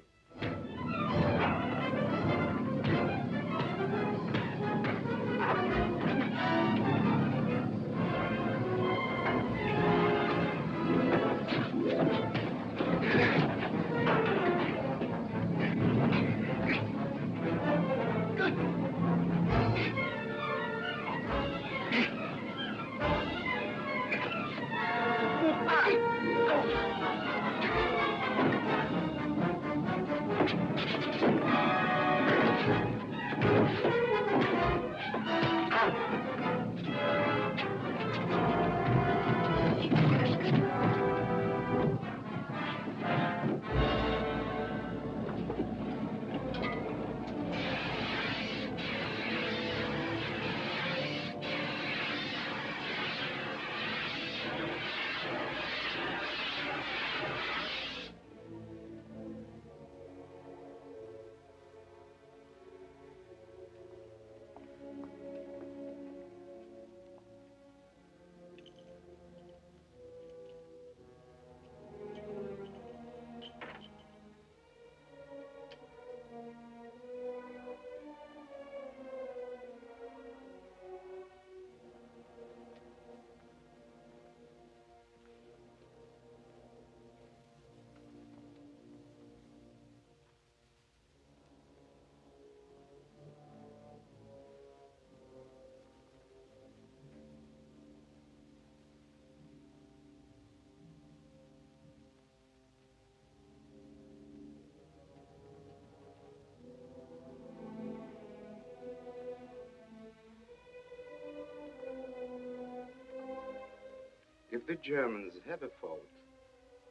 J: If the Germans have a fault,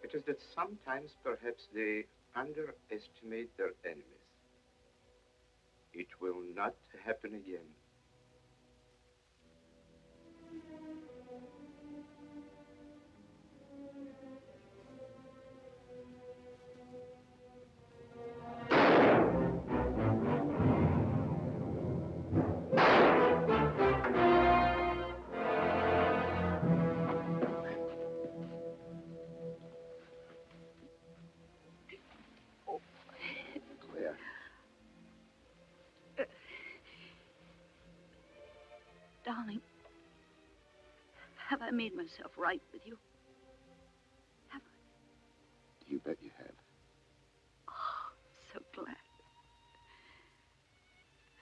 J: it is that sometimes perhaps they underestimate their enemies. It will not happen again.
G: Darling, have I made myself right with you? Have I?
A: You bet you have.
G: Oh, I'm so glad.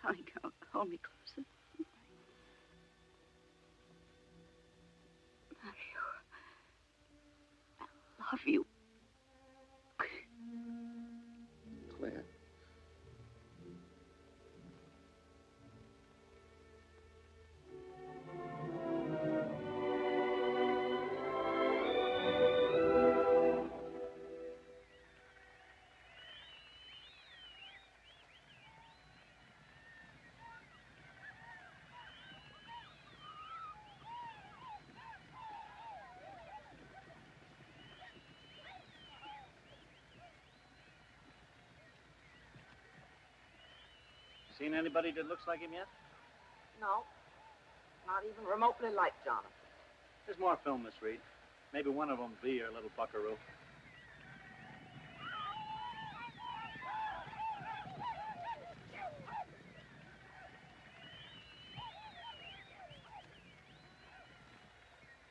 G: Darling, hold me closer. Mario, I love you.
A: Claire.
K: Seen anybody that looks like him yet?
D: No. Not even remotely like Jonathan.
K: There's more film, Miss Reed. Maybe one of them will be your little buckaroo.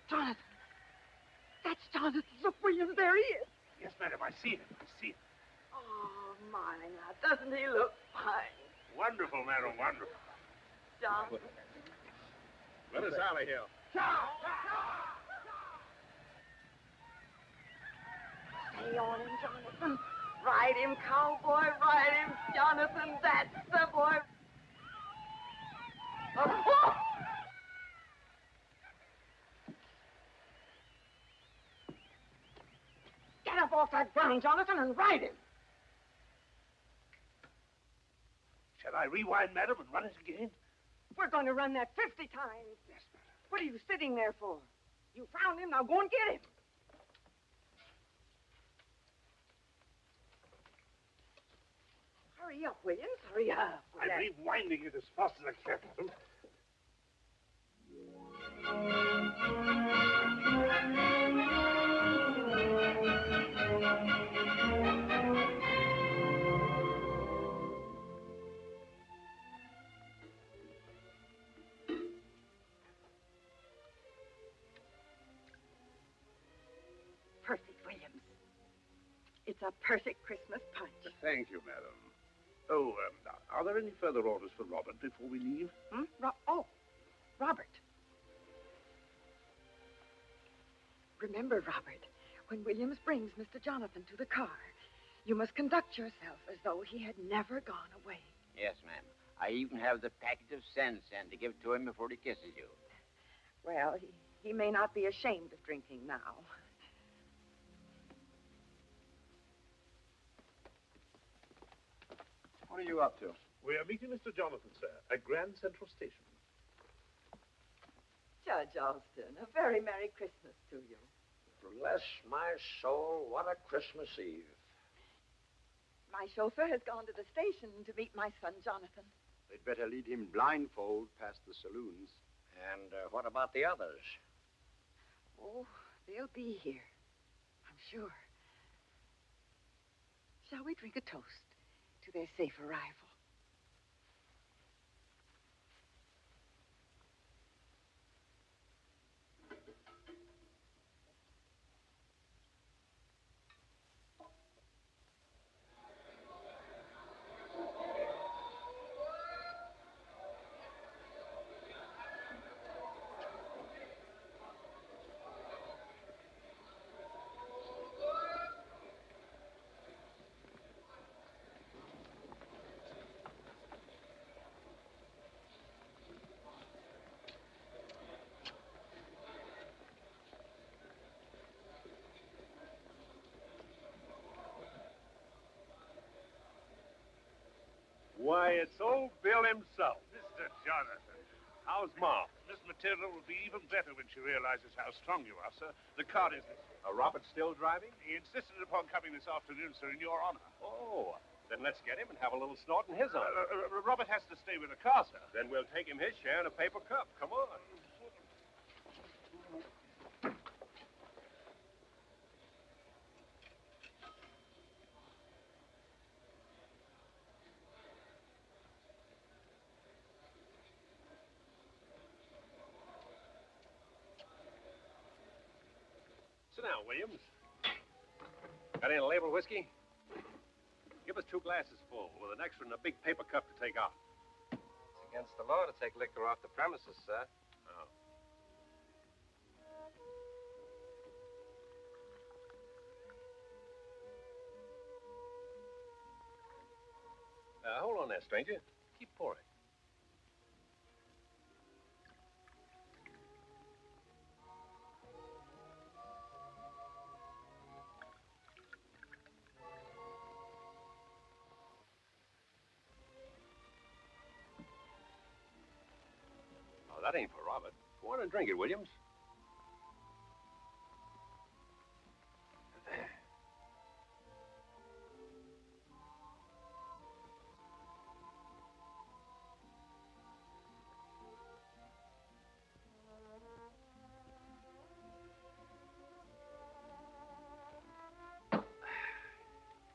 D: Jonathan. That's Jonathan. Look, William, there he is.
J: Yes, madam, I see him. I see him.
D: Oh, my, now, doesn't he look fine?
J: Wonderful, madam, wonderful.
D: Jonathan.
F: Let us out of here.
D: Stay on him, Jonathan. Ride him, cowboy. Ride him, Jonathan. That's the boy. Oh. Get up off that ground, Jonathan, and ride him.
J: Shall I rewind, madam, and run it again?
D: We're going to run that 50 times.
J: Yes, madam.
D: What are you sitting there for? You found him, now go and get him. Hurry up, Williams, hurry up.
J: I'm rewinding it as fast as I can, madam.
D: Perfect, Williams. It's a perfect Christmas punch.
F: Thank you, madam. Oh, are there any further orders for Robert before we leave?
D: Robert. Remember, Robert, when Williams brings Mr. Jonathan to the car, you must conduct yourself as though he had never gone away.
H: Yes, ma'am. I even have the packet of sense and to give to him before he kisses you.
D: Well, he may not be ashamed of drinking now.
C: What are you up to?
F: We are meeting Mr. Jonathan, sir, at Grand Central Station.
D: Judge Alston, a very Merry Christmas to you.
B: Bless my soul, what a Christmas Eve.
D: My chauffeur has gone to the station to meet my son, Jonathan.
A: They'd better lead him blindfold past the saloons.
B: And what about the others?
D: Oh, they'll be here, I'm sure. Shall we drink a toast to their safe arrival?
M: It's old Bill himself.
N: Mr. Jonathan, how's Mom? Miss Matilda will be even better when she realizes how strong you are, sir. The car is this.
F: Robert's still driving?
N: He insisted upon coming this afternoon, sir, in your honor.
F: Oh, then let's get him and have a little snort in his honor.
N: Robert has to stay with the car, sir.
F: Then we'll take him his share in a paper cup. Come on. Sit down, Williams. Got any label whiskey? Give us 2 glasses full with an extra and a big paper cup to take out.
L: It's against the law to take liquor off the premises, sir.
F: Oh. Hold on there, stranger. Keep pouring. Oh, that ain't for Robert. Go on and drink it, Williams.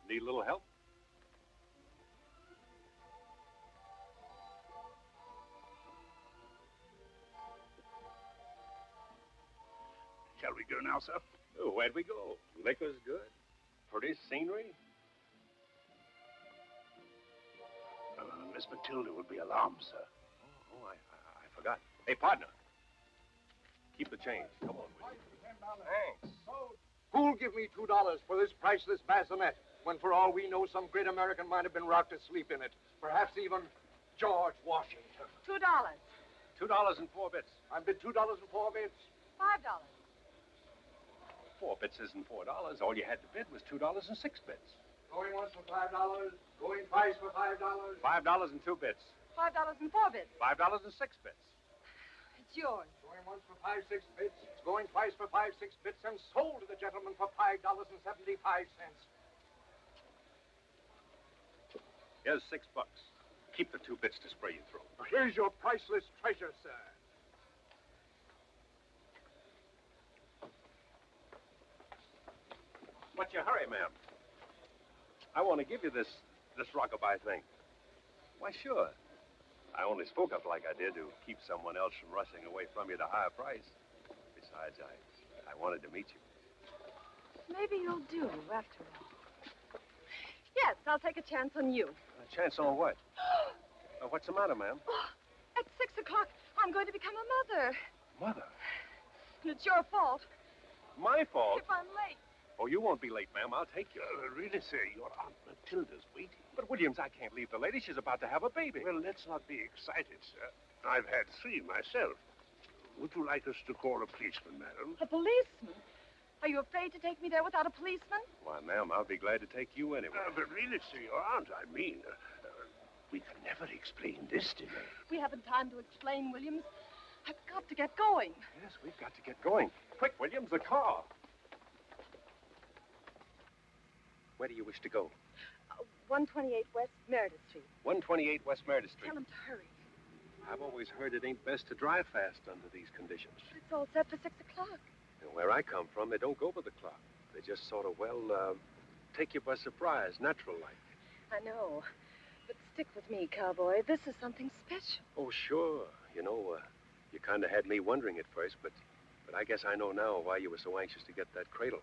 F: Need a little help?
N: Shall we go now, sir?
F: Oh, where'd we go? Liquor's good. Pretty scenery.
N: Miss Matilda would be alarmed, sir.
F: Oh, I forgot. Hey, partner. Keep the change. Come on, Williams.
B: Thanks. Who'll give me $2 for this priceless bassinet, when for all we know, some great American might have been rocked to sleep in it? Perhaps even George Washington.
I: $2.
F: $2 and 4 bits.
B: I bid $2 and 4 bits.
I: $5.
F: 4 bits isn't $4. All you had to bid was $2 and 6 bits.
B: Going once for $5. Going twice for $5.
F: $5 and 2 bits.
I: $5 and 4 bits.
F: $5 and 6 bits.
I: It's yours.
B: Going once for 5, 6 bits. It's going twice for 5, 6 bits, and sold to the gentleman for $5.75.
F: Here's $6. Keep the 2 bits to spray you through.
B: Here's your priceless treasure, sir.
F: What's your hurry, ma'am? I want to give you this rockabye thing. Why, sure. I only spoke up like I did to keep someone else from rushing away from you at a higher price. Besides, I wanted to meet you.
I: Maybe you'll do, after all. Yes, I'll take a chance on you.
F: A chance on what? What's the matter, ma'am?
I: At 6 o'clock, I'm going to become a mother.
F: Mother?
I: And it's your fault.
F: My fault?
I: If I'm late.
F: Oh, you won't be late, ma'am. I'll take you.
N: Really, sir, your Aunt Matilda's waiting.
F: But, Williams, I can't leave the lady. She's about to have a baby.
N: Well, let's not be excited, sir. I've had 3 myself. Would you like us to call a policeman, madam?
I: A policeman? Are you afraid to take me there without a policeman?
F: Why, ma'am, I'll be glad to take you anyway.
N: But really, sir, your aunt, I mean, we can never explain this to her.
I: We haven't time to explain, Williams. I've got to get going.
F: Yes, we've got to get going. Quick, Williams, the car. Where do you wish to go?
I: 128 West Meredith Street.
F: 128 West Meredith Street.
I: Tell him to hurry.
F: I've always heard it ain't best to drive fast under these conditions.
I: But it's all set for 6 o'clock.
F: And where I come from, they don't go by the clock. They just sort of, take you by surprise, natural-like.
I: I know. But stick with me, cowboy. This is something special.
F: Oh, sure. You know, you kind of had me wondering at first, but I guess I know now why you were so anxious to get that cradle.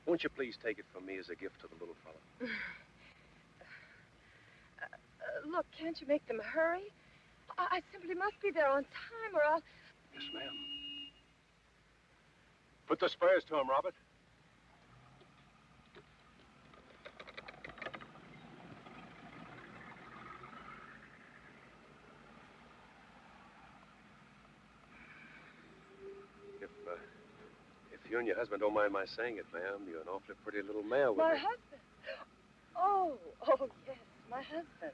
F: Won't you please take it from me as a gift to the little fella?
I: Look, can't you make them hurry? I simply must be there on time, or I'll...
F: Yes, ma'am. Put the spurs to him, Robert. If you and your husband don't mind my saying it, ma'am, you're an awfully pretty little mare with
I: My
F: me.
I: husband? Oh, yes, my husband.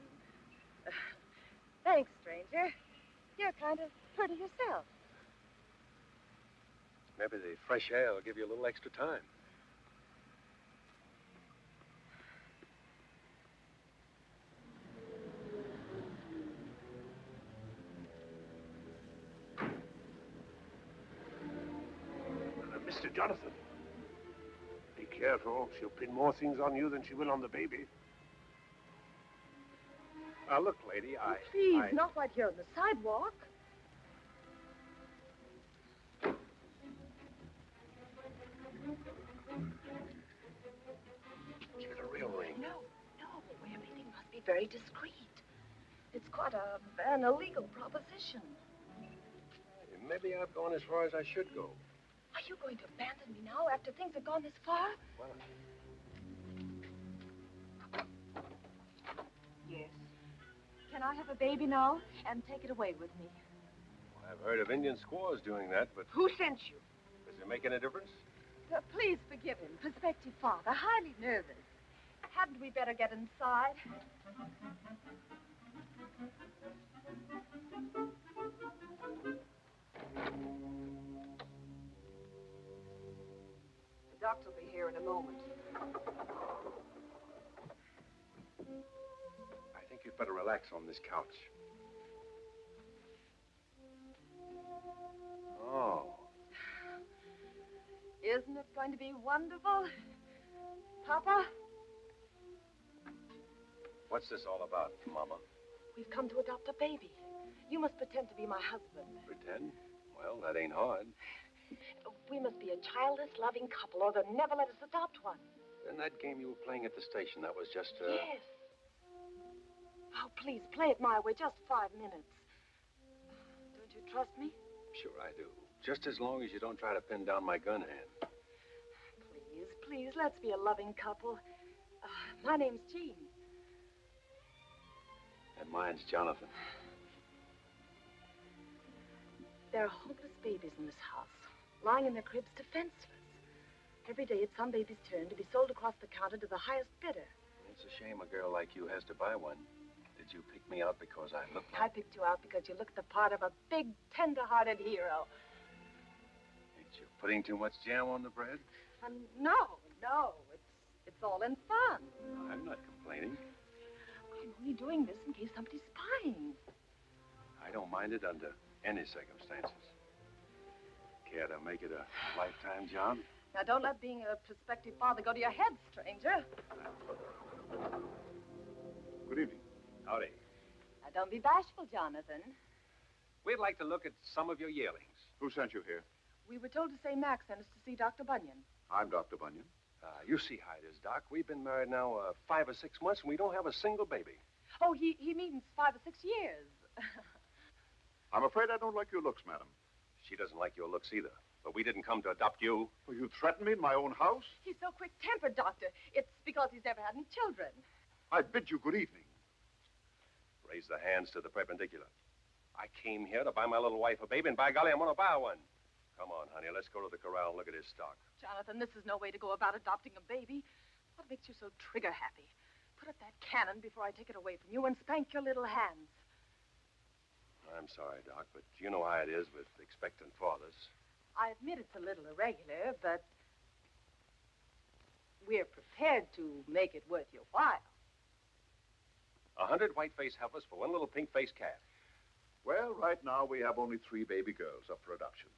D: Thanks, stranger. You're kind of pretty yourself.
M: Maybe the fresh air will give you a little extra time.
N: Mr. Jonathan. Be careful. She'll pin more things on you than she will on the baby.
M: Look, lady,
D: Please, not right here on the sidewalk.
M: Give it a real ring.
D: No. Everything must be very discreet. It's quite an illegal proposition.
M: Maybe I've gone as far as I should go.
D: Are you going to abandon me now after things have gone this far?
M: Well,
D: Yes. Can I have a baby now and take it away with me?
M: I've heard of Indian squaws doing that, but
D: Who sent you?
M: does it make any difference?
D: Please forgive him, prospective father. Highly nervous. Hadn't we better get inside? The doctor will be here in a moment.
M: I think you'd better relax on this couch. Oh.
D: Isn't it going to be wonderful? Papa?
M: What's this all about, Mama?
D: We've come to adopt a baby. You must pretend to be my husband.
M: Pretend? Well, that ain't hard.
D: We must be a childless, loving couple, or they'll never let us adopt one.
M: In that game you were playing at the station, that was just,
D: Yes. Oh, please, play it my way, just 5 minutes. Don't you trust me?
M: Sure I do. Just as long as you don't try to pin down my gun hand.
D: Please, let's be a loving couple. My name's Jean.
M: And mine's Jonathan.
D: There are homeless babies in this house, lying in their cribs defenseless. Every day it's some baby's turn to be sold across the counter to the highest bidder.
M: It's a shame a girl like you has to buy one. Did you pick me out because I look
D: I picked you out because you look the part of a big, tender-hearted hero.
M: Ain't you putting too much jam on the bread?
D: No. It's all in fun.
M: I'm not complaining.
D: I'm only doing this in case somebody's spying.
M: I don't mind it under any circumstances. Care to make it a lifetime job?
D: Now, don't let being a prospective father go to your head, stranger.
M: Good evening. Howdy.
D: Now, don't be bashful, Jonathan.
M: We'd like to look at some of your yearlings.
C: Who sent you here?
D: We were told to say Max sent us to see Dr. Bunyan.
C: I'm Dr. Bunyan.
M: You see how it is, Doc. We've been married now 5 or 6 months, and we don't have a single baby.
D: Oh, he means 5 or 6 years.
C: I'm afraid I don't like your looks, madam.
M: She doesn't like your looks either. But we didn't come to adopt you.
C: Well, you threatened me in my own house?
D: He's so quick-tempered, Doctor. It's because he's never had any children.
C: I bid you good evening.
M: Raise the hands to the perpendicular. I came here to buy my little wife a baby, and by golly, I'm going to buy one. Come on, honey, let's go to the corral and look at his stock.
D: Jonathan, this is no way to go about adopting a baby. What makes you so trigger-happy? Put up that cannon before I take it away from you and spank your little hands.
M: I'm sorry, Doc, but you know how it is with expectant fathers.
D: I admit it's a little irregular, but we're prepared to make it worth your while.
M: 100 white-faced heifers for one little pink-faced calf.
C: Well, right now we have only 3 baby girls up for adoption.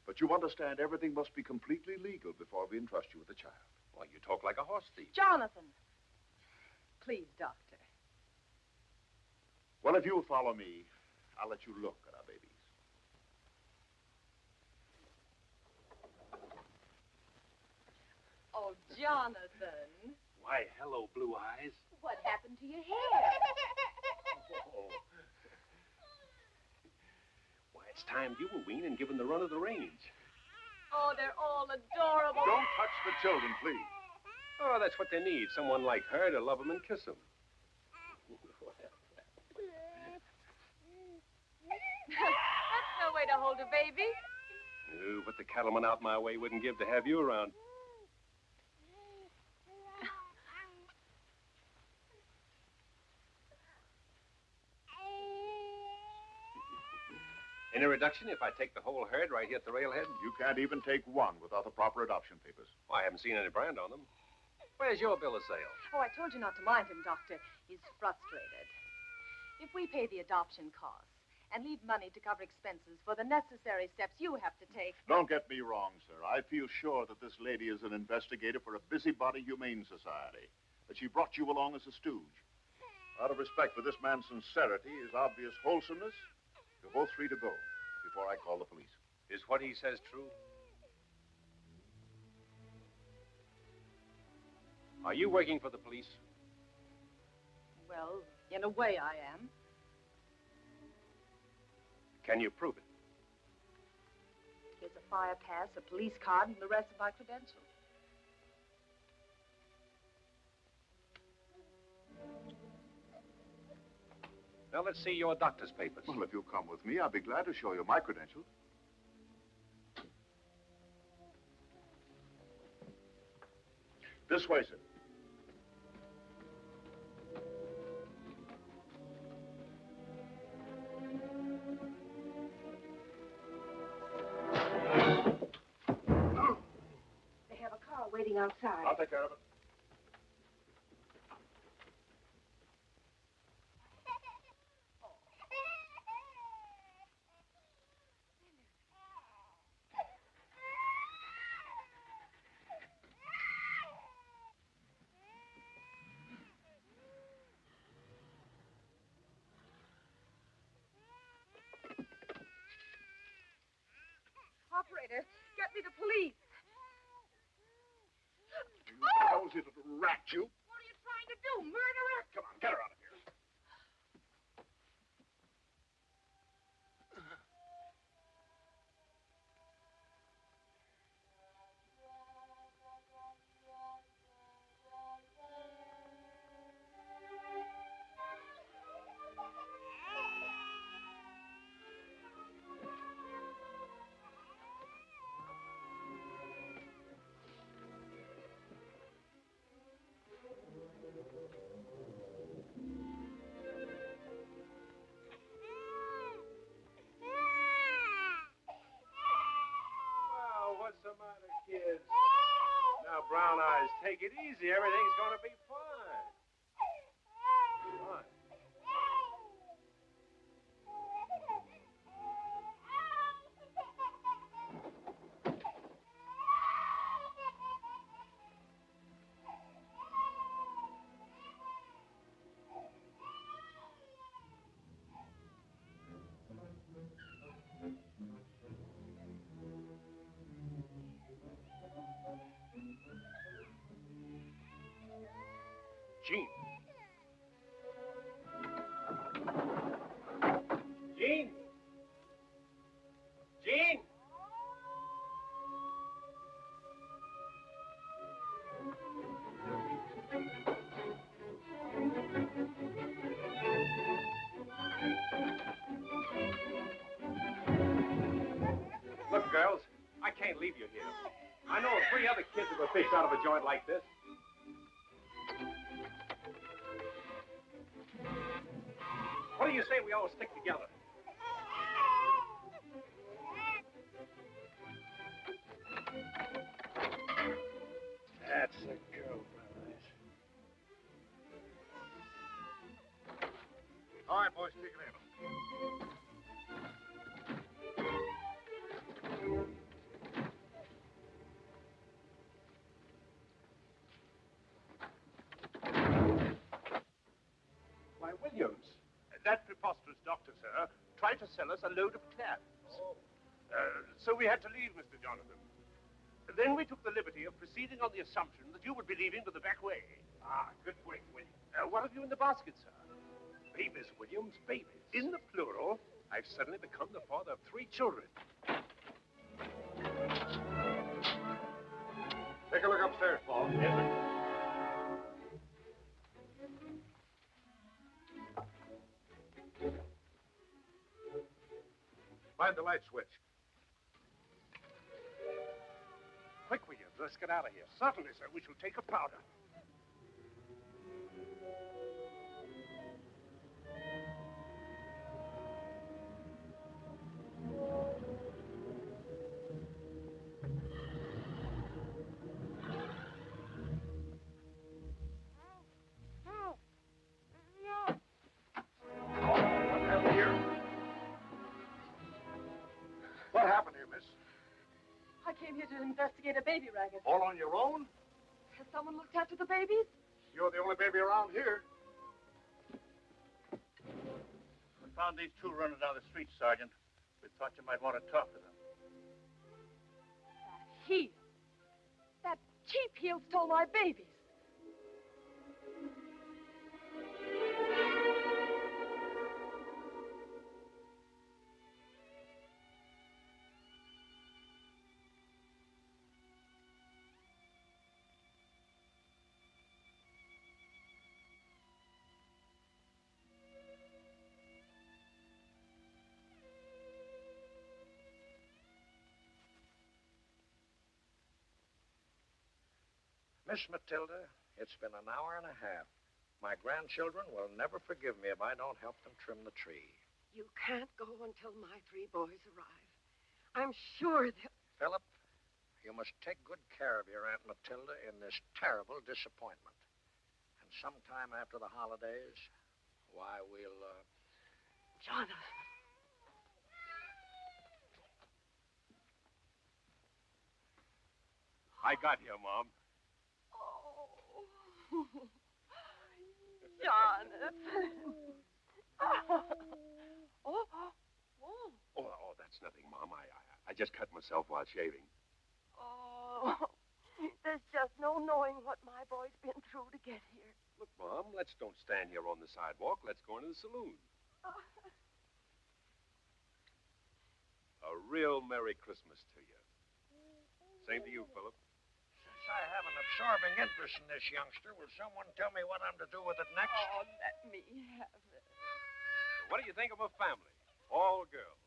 C: But you understand everything must be completely legal before we entrust you with a child.
M: Well, you talk like a horse thief.
D: Jonathan. Please, Doctor.
C: Well, if you'll follow me, I'll let you look at our babies.
D: Oh, Jonathan.
M: Why, hello, Blue Eyes.
D: What happened to your hair?
M: Oh. Why, it's time you were weaned and given the run of the range.
D: Oh, they're all adorable.
C: Don't touch the children, please.
M: Oh, that's what they need. Someone like her to love them and kiss them.
D: That's no way to hold a baby.
M: Ooh, but the cattleman out my way wouldn't give to have you around. Any reduction if I take the whole herd right here at the railhead?
C: You can't even take one without the proper adoption papers.
M: Well, I haven't seen any brand on them. Where's your bill of sale?
O: Oh, I told you not to mind him, Doctor. He's frustrated. If we pay the adoption costs and leave money to cover expenses for the necessary steps you have to take...
C: Don't get me wrong, sir. I feel sure that this lady is an investigator for a busybody humane society, that she brought you along as a stooge. Out of respect for this man's sincerity, his obvious wholesomeness, you're both free to go before I call the police.
M: Is what he says true? Are you working for the police?
O: Well, in a way I am.
M: Can you prove it?
O: Here's a fire pass, a police card, and the rest of my credentials.
M: Now, let's see your doctor's papers.
C: Well, if you'll come with me, I'll be glad to show you my credentials. This way, sir.
O: They have a car waiting outside.
C: I'll take care of it.
O: Operator, get me the police.
C: You nosy little rat, you.
O: What are you trying to do, murderer?
C: Come on, get her out of here.
M: Brown eyes, take it easy. Everything's going to be fine. Fine. Gene. Gene. Gene. Look, girls, I can't leave you here. I know of 3 other kids that were fished out of a joint like this. What do you say we all stick together?
N: That's the girl, brothers.
C: All right, boys, take it in.
N: Why, Williams, that preposterous doctor, sir, tried to sell us a load of clams. So we had to leave, Mr. Jonathan. Then we took the liberty of proceeding on the assumption that you would be leaving for the back way.
M: Ah, good work, Williams.
N: What have you in the basket, sir?
M: Babies, Williams, babies.
N: In the plural.
M: I've suddenly become the father of 3 children.
C: Take a look upstairs, Paul. Yes, sir. Find the light switch.
N: Quick, Williams, let's get out of here. Certainly, sir. We shall take a powder.
B: happened here, miss?
O: I came here to investigate a baby racket.
B: All on your own?
O: Has someone looked after the babies?
B: You're the only baby around here.
N: We found these two running down the street, Sergeant. We thought you might want to talk to them.
O: That cheap heel stole my babies.
B: Miss Matilda, it's been an hour and a half. My grandchildren will never forgive me if I don't help them trim the tree.
P: You can't go until my 3 boys arrive. I'm sure they'll...
B: Philip, you must take good care of your Aunt Matilda in this terrible disappointment. And sometime after the holidays, why, we'll,
P: Jonathan.
M: I got here, Mom.
P: Jonathan.
M: Oh, that's nothing, Mom. I just cut myself while shaving.
P: Oh, there's just no knowing what my boy's been through to get here.
M: Look, Mom, let's don't stand here on the sidewalk. Let's go into the saloon. A real Merry Christmas to you. Same to you, Philip.
B: Since I have an absorbing interest in this youngster, will someone tell me what I'm to do with it next?
P: Oh, let me have it.
M: What do you think of a family? All girls.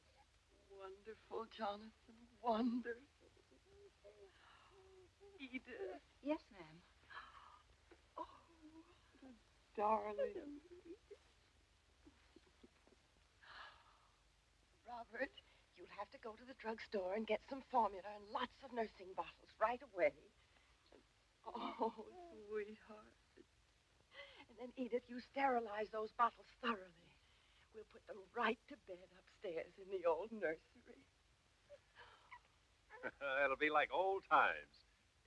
P: Wonderful, Jonathan. Wonderful. Edith.
G: Yes, ma'am.
P: Oh, the darling. Robert, you'll have to go to the drugstore and get some formula and lots of nursing bottles right away. Oh, sweetheart. And then, Edith, you sterilize those bottles thoroughly. We'll put them right to bed upstairs in the old nursery.
M: It'll be like old times,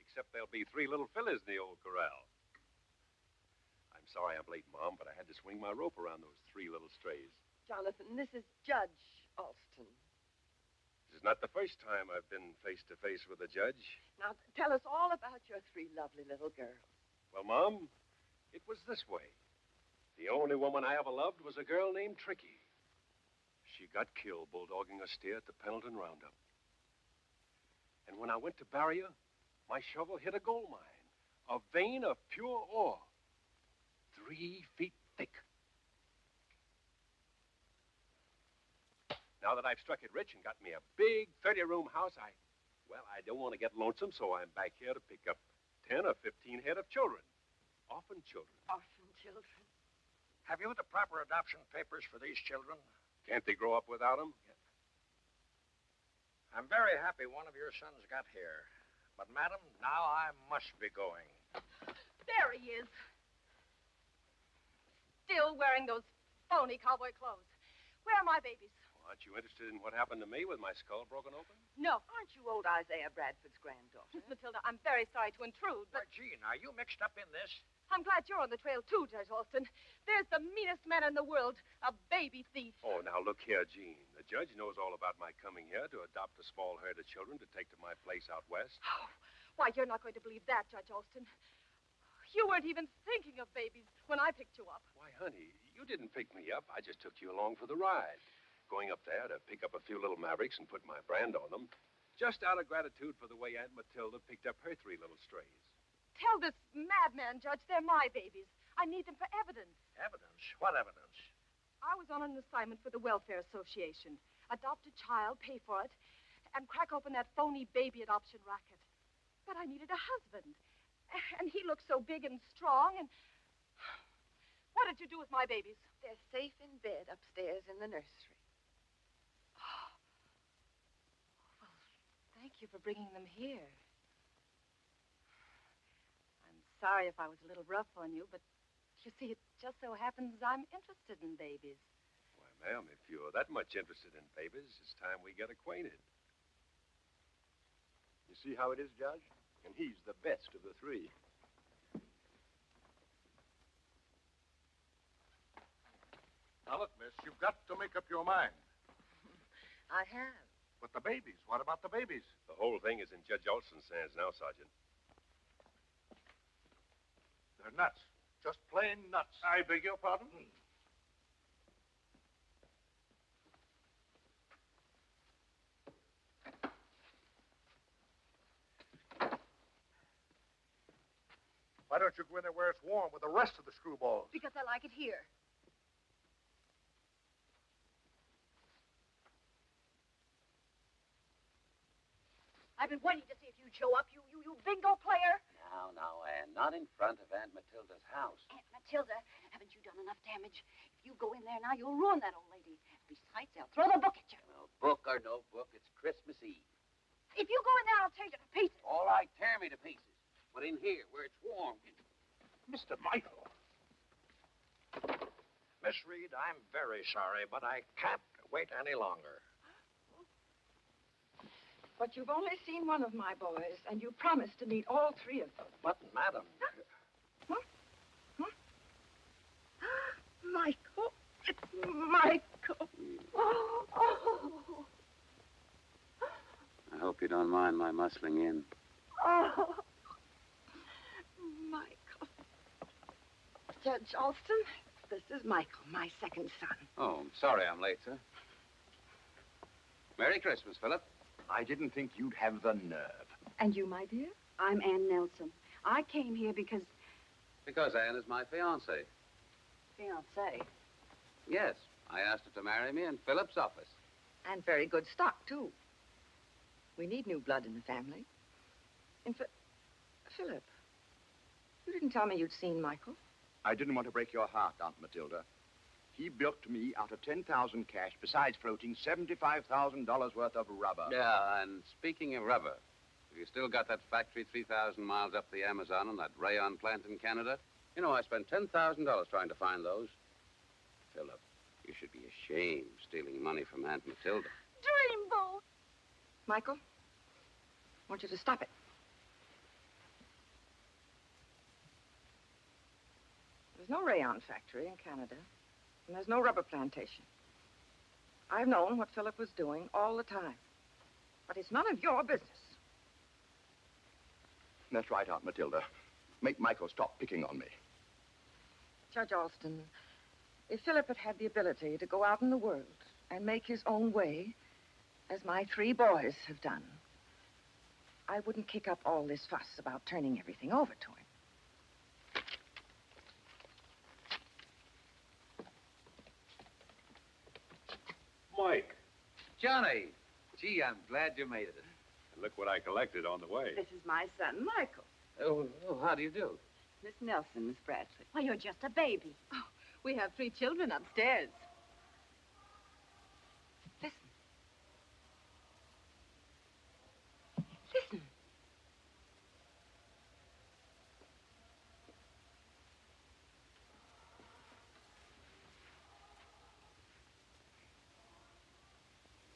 M: except there'll be 3 little fillies in the old corral. I'm sorry I'm late, Mom, but I had to swing my rope around those 3 little strays.
P: Jonathan, this is Judge Alston.
M: This is not the first time I've been face-to-face with a judge.
P: Now, tell us all about your 3 lovely little girls.
M: Well, Mom, it was this way. The only woman I ever loved was a girl named Tricky. She got killed bulldogging a steer at the Pendleton Roundup. And when I went to bury her, my shovel hit a gold mine, a vein of pure ore, 3 feet thick. Now that I've struck it rich and got me a big 30-room house, I don't want to get lonesome, so I'm back here to pick up 10 or 15 head of children. Orphan children.
P: Orphan children.
B: Have you the proper adoption papers for these children?
M: Can't they grow up without them?
B: Yeah. I'm very happy one of your sons got here. But, madam, now I must be going.
O: There he is. Still wearing those phony cowboy clothes. Where are my babies?
M: Aren't you interested in what happened to me with my skull broken open?
O: No.
P: Aren't you old Isaiah Bradford's granddaughter?
O: Miss Matilda, I'm very sorry to intrude, but...
B: Why, Jean, are you mixed up in this?
O: I'm glad you're on the trail, too, Judge Alston. There's the meanest man in the world, a baby thief.
M: Oh, now, look here, Jean. The judge knows all about my coming here to adopt a small herd of children to take to my place out west.
O: Oh, why, you're not going to believe that, Judge Alston. You weren't even thinking of babies when I picked you up.
M: Why, honey, you didn't pick me up. I just took you along for the ride. Going up there to pick up a few little mavericks and put my brand on them. Just out of gratitude for the way Aunt Matilda picked up her 3 little strays.
O: Tell this madman, Judge, they're my babies. I need them for evidence.
B: Evidence? What evidence?
O: I was on an assignment for the Welfare Association. Adopt a child, pay for it, and crack open that phony baby adoption racket. But I needed a husband. And he looked so big and strong, and... What did you do with my babies?
P: They're safe in bed upstairs in the nursery.
O: Well, thank you for bringing them here. I'm sorry if I was a little rough on you, but you see, it just so happens I'm interested in babies.
M: Why, ma'am, if you're that much interested in babies, it's time we get acquainted.
A: see how it is, Judge? And he's the best of the three.
C: Now, look, miss, you've got to make up your mind.
G: I have.
C: But the babies, what about the babies?
M: The whole thing is in Judge Alston's hands now, Sergeant.
C: They're nuts. Just plain nuts.
N: I beg your pardon?
C: Why don't you go in there where it's warm with the rest of the screwballs?
E: Because I like it here. I've been waiting to see if you'd show up, you bingo player.
H: Now, Anne, not in front of Aunt Matilda's house.
E: Aunt Matilda, haven't you done enough damage? If you go in there now, you'll ruin that old lady. Besides, they'll throw the book at you.
H: Well, book or no book, it's Christmas Eve.
E: If you go in there, I'll tear you to pieces.
H: All right, tear me to pieces. But in here, where it's warm.
N: Mr. Michael.
B: Miss Reed, I'm very sorry, but I can't wait any longer.
D: But you've only seen one of my boys, and you promised to meet all three of them.
B: But, madam...
D: Michael. It's Michael. Oh.
H: I hope you don't mind my muscling in.
D: Oh. Michael. Judge Alston, this is Michael, my second son.
H: Oh, I'm sorry I'm late, sir. Merry Christmas, Philip.
A: I didn't think you'd have the nerve.
D: And you, my dear?
E: I'm Ann Nelson. I came here because...
H: Because Anne is my fiancée.
E: Fiancé?
H: Yes, I asked her to marry me in Philip's office.
D: And very good stock, too. We need new blood in the family. Philip, you didn't tell me you'd seen Michael.
A: I didn't want to break your heart, Aunt Matilda. He bilked me out of 10,000 cash, besides floating $75,000 worth of rubber.
H: Yeah, and speaking of rubber, have you still got that factory 3,000 miles up the Amazon and that rayon plant in Canada? You know, I spent $10,000 trying to find those. Philip, you should be ashamed stealing money from Aunt Matilda.
D: Dreamboat! Michael, I want you to stop it. There's no rayon factory in Canada. And there's no rubber plantation. I've known what Philip was doing all the time. But it's none of your business.
A: That's right, Aunt Matilda. Make Michael stop picking on me.
D: Judge Alston, if Philip had had the ability to go out in the world and make his own way, as my three boys have done, I wouldn't kick up all this fuss about turning everything over to him.
M: Mike.
K: Johnny. Gee, I'm glad you made it.
M: And look what I collected on the way.
D: This is my son, Michael.
H: Oh, how do you do?
D: Miss Nelson, Miss Bradley.
E: Well, you're just a baby.
D: Oh, we have 3 children upstairs. Listen. Listen.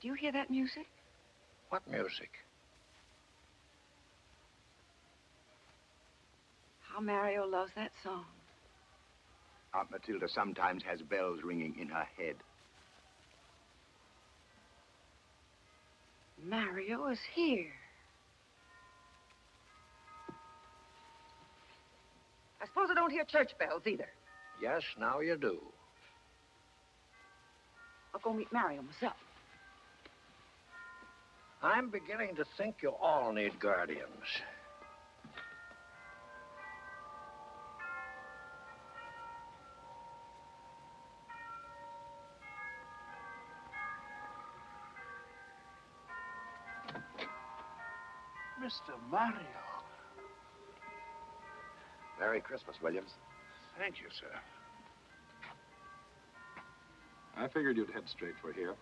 D: Do you hear that music?
B: What music?
D: How Mario loves that song.
A: Aunt Matilda sometimes has bells ringing in her head.
D: Mario is here. I suppose I don't hear church bells either.
B: Yes, now you do.
E: I'll go meet Mario myself.
B: I'm beginning to think you all need guardians.
N: Mr. Mario.
A: Merry Christmas, Williams.
N: Thank you, sir.
F: I figured you'd head straight for here.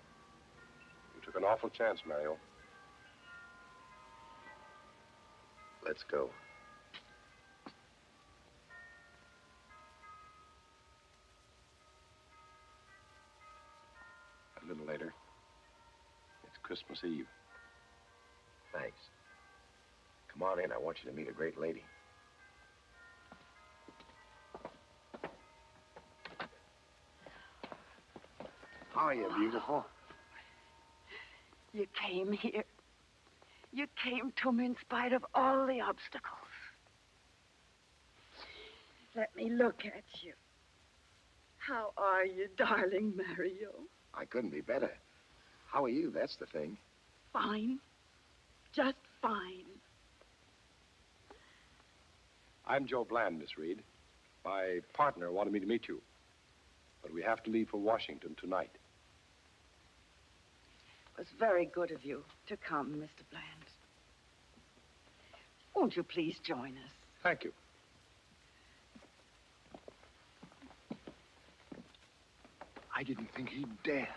F: You took an awful chance, Mario.
A: Let's go.
F: A little later. It's Christmas Eve.
A: Thanks.
Q: Come on in. I want you to meet a great lady. How are you, beautiful?
P: You came here. You came to me in spite of all the obstacles. Let me look at you. How are you, darling Mario?
Q: I couldn't be better. How are you? That's the thing.
P: Fine. Just fine.
F: I'm Joe Bland, Miss Reed. My partner wanted me to meet you. But we have to leave for Washington tonight.
P: It was very good of you to come, Mr. Bland. Won't you please join us?
F: Thank you.
Q: I didn't think he'd dare.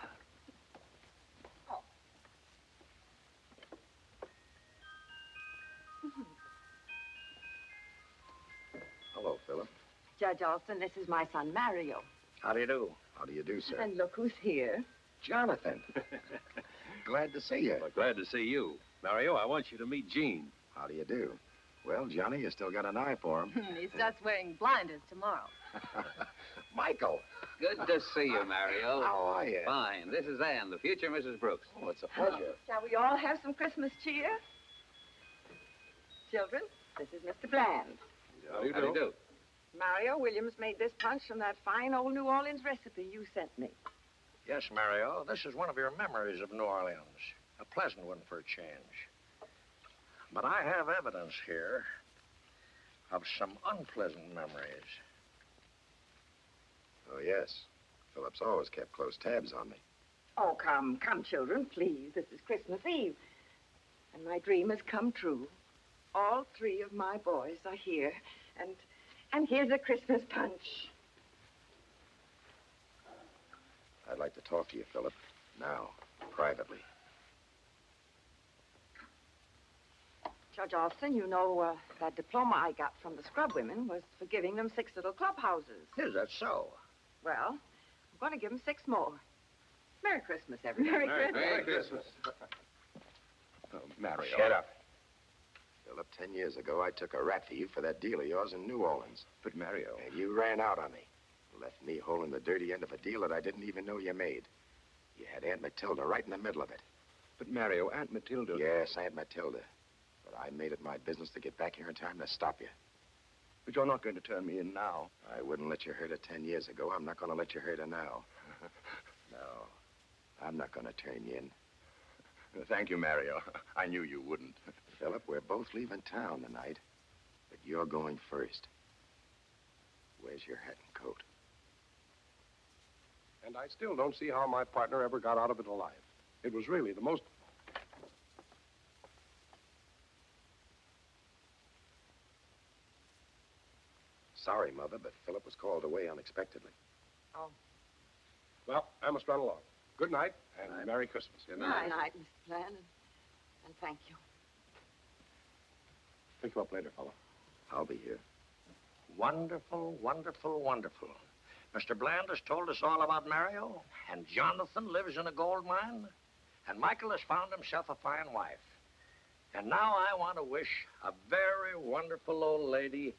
Q: Hello, Philip.
P: Judge Alston, this is my son, Mario.
B: How do you do?
Q: How do you do, sir?
P: And look who's here.
Q: Jonathan. Glad to see you.
M: Well, glad to see you. Mario, I want you to meet Jean.
Q: How do you do? Well, Johnny, you still got an eye for him.
R: He starts wearing blinders tomorrow.
Q: Michael.
H: Good to see you, Mario.
Q: How are you?
H: Fine. This is Anne, the future Mrs. Brooks.
Q: Oh, it's a pleasure.
P: Shall we all have some Christmas cheer? Children, this is Mr. Bland.
M: How do you
H: How do you do?
P: Mario Williams made this punch from that fine old New Orleans recipe you sent me.
B: Yes, Mario. This is one of your memories of New Orleans. A pleasant one for a change. But I have evidence here of some unpleasant memories.
Q: Oh, yes. Philip's always kept close tabs on me.
P: Oh, come, children, please. This is Christmas Eve. And my dream has come true. All three of my boys are here. And here's a Christmas punch.
Q: I'd like to talk to you, Philip. Now, privately.
P: Judge Austin, you know that diploma I got from the scrub women was for giving them 6 little clubhouses.
B: Is that so?
P: Well, I'm going to give them 6 more. Merry Christmas, everybody.
H: Merry Christmas.
Q: Oh, Mario.
B: Shut up.
Q: Philip, 10 years ago, I took a rat for you for that deal of yours in New Orleans.
F: But, Mario...
Q: And you ran out on me. Left me holding the dirty end of a deal that I didn't even know you made. You had Aunt Matilda right in the middle of it.
F: But, Mario, Aunt Matilda...
Q: Yes, Aunt Matilda. But I made it my business to get back here in time to stop you.
F: But you're not going to turn me in now.
Q: I wouldn't let you hurt her 10 years ago. I'm not going to let you hurt her now. No, I'm not going to turn you in.
F: Thank you, Mario. I knew you wouldn't.
Q: Philip, we're both leaving town tonight, but you're going first. Where's your hat and coat?
F: And I still don't see how my partner ever got out of it alive. It was really the most...
Q: Sorry, Mother, but Philip was called away unexpectedly.
P: Oh.
F: Well, I must run along. Good night, and Merry Christmas.
P: Good night, Mr. Bland, and thank you.
F: Pick you up later, fella.
Q: I'll be here.
B: Wonderful, wonderful, wonderful. Mr. Bland has told us all about Mario, and Jonathan lives in a gold mine, and Michael has found himself a fine wife. And now I want to wish a very wonderful old lady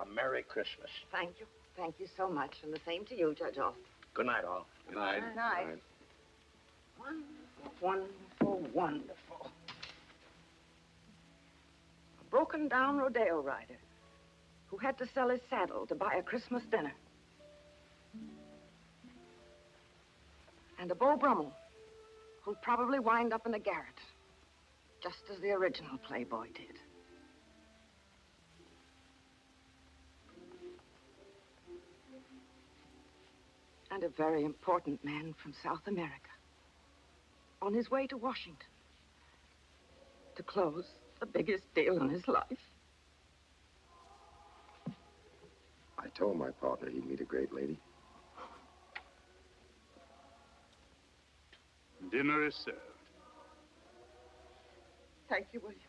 B: a Merry Christmas.
P: Thank you. Thank you so much, and the same to you, Judge Austin.
B: Good night, all.
H: Good night.
P: Good night. Wonderful, wonderful, wonderful. A broken-down rodeo rider who had to sell his saddle to buy a Christmas dinner. And a Beau Brummel who'll probably wind up in a garret, just as the original Playboy did. And a very important man from South America, on his way to Washington to close the biggest deal in his life.
Q: I told my partner he'd meet a great lady.
N: Dinner is served.
P: Thank you, Williams.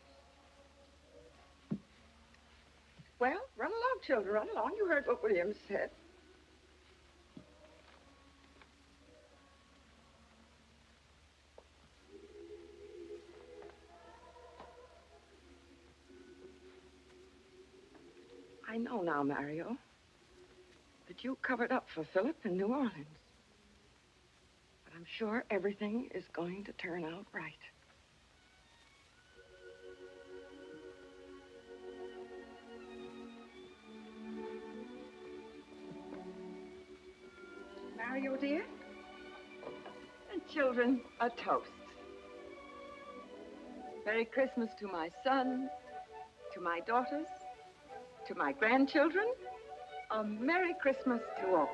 P: Well, run along, children, run along. You heard what Williams said.
D: I know now, Mario, that you covered up for Philip in New Orleans. But I'm sure everything is going to turn out right. Mario, dear, and children, a toast. Merry Christmas to my son, to my daughters, to my grandchildren. A Merry Christmas to all.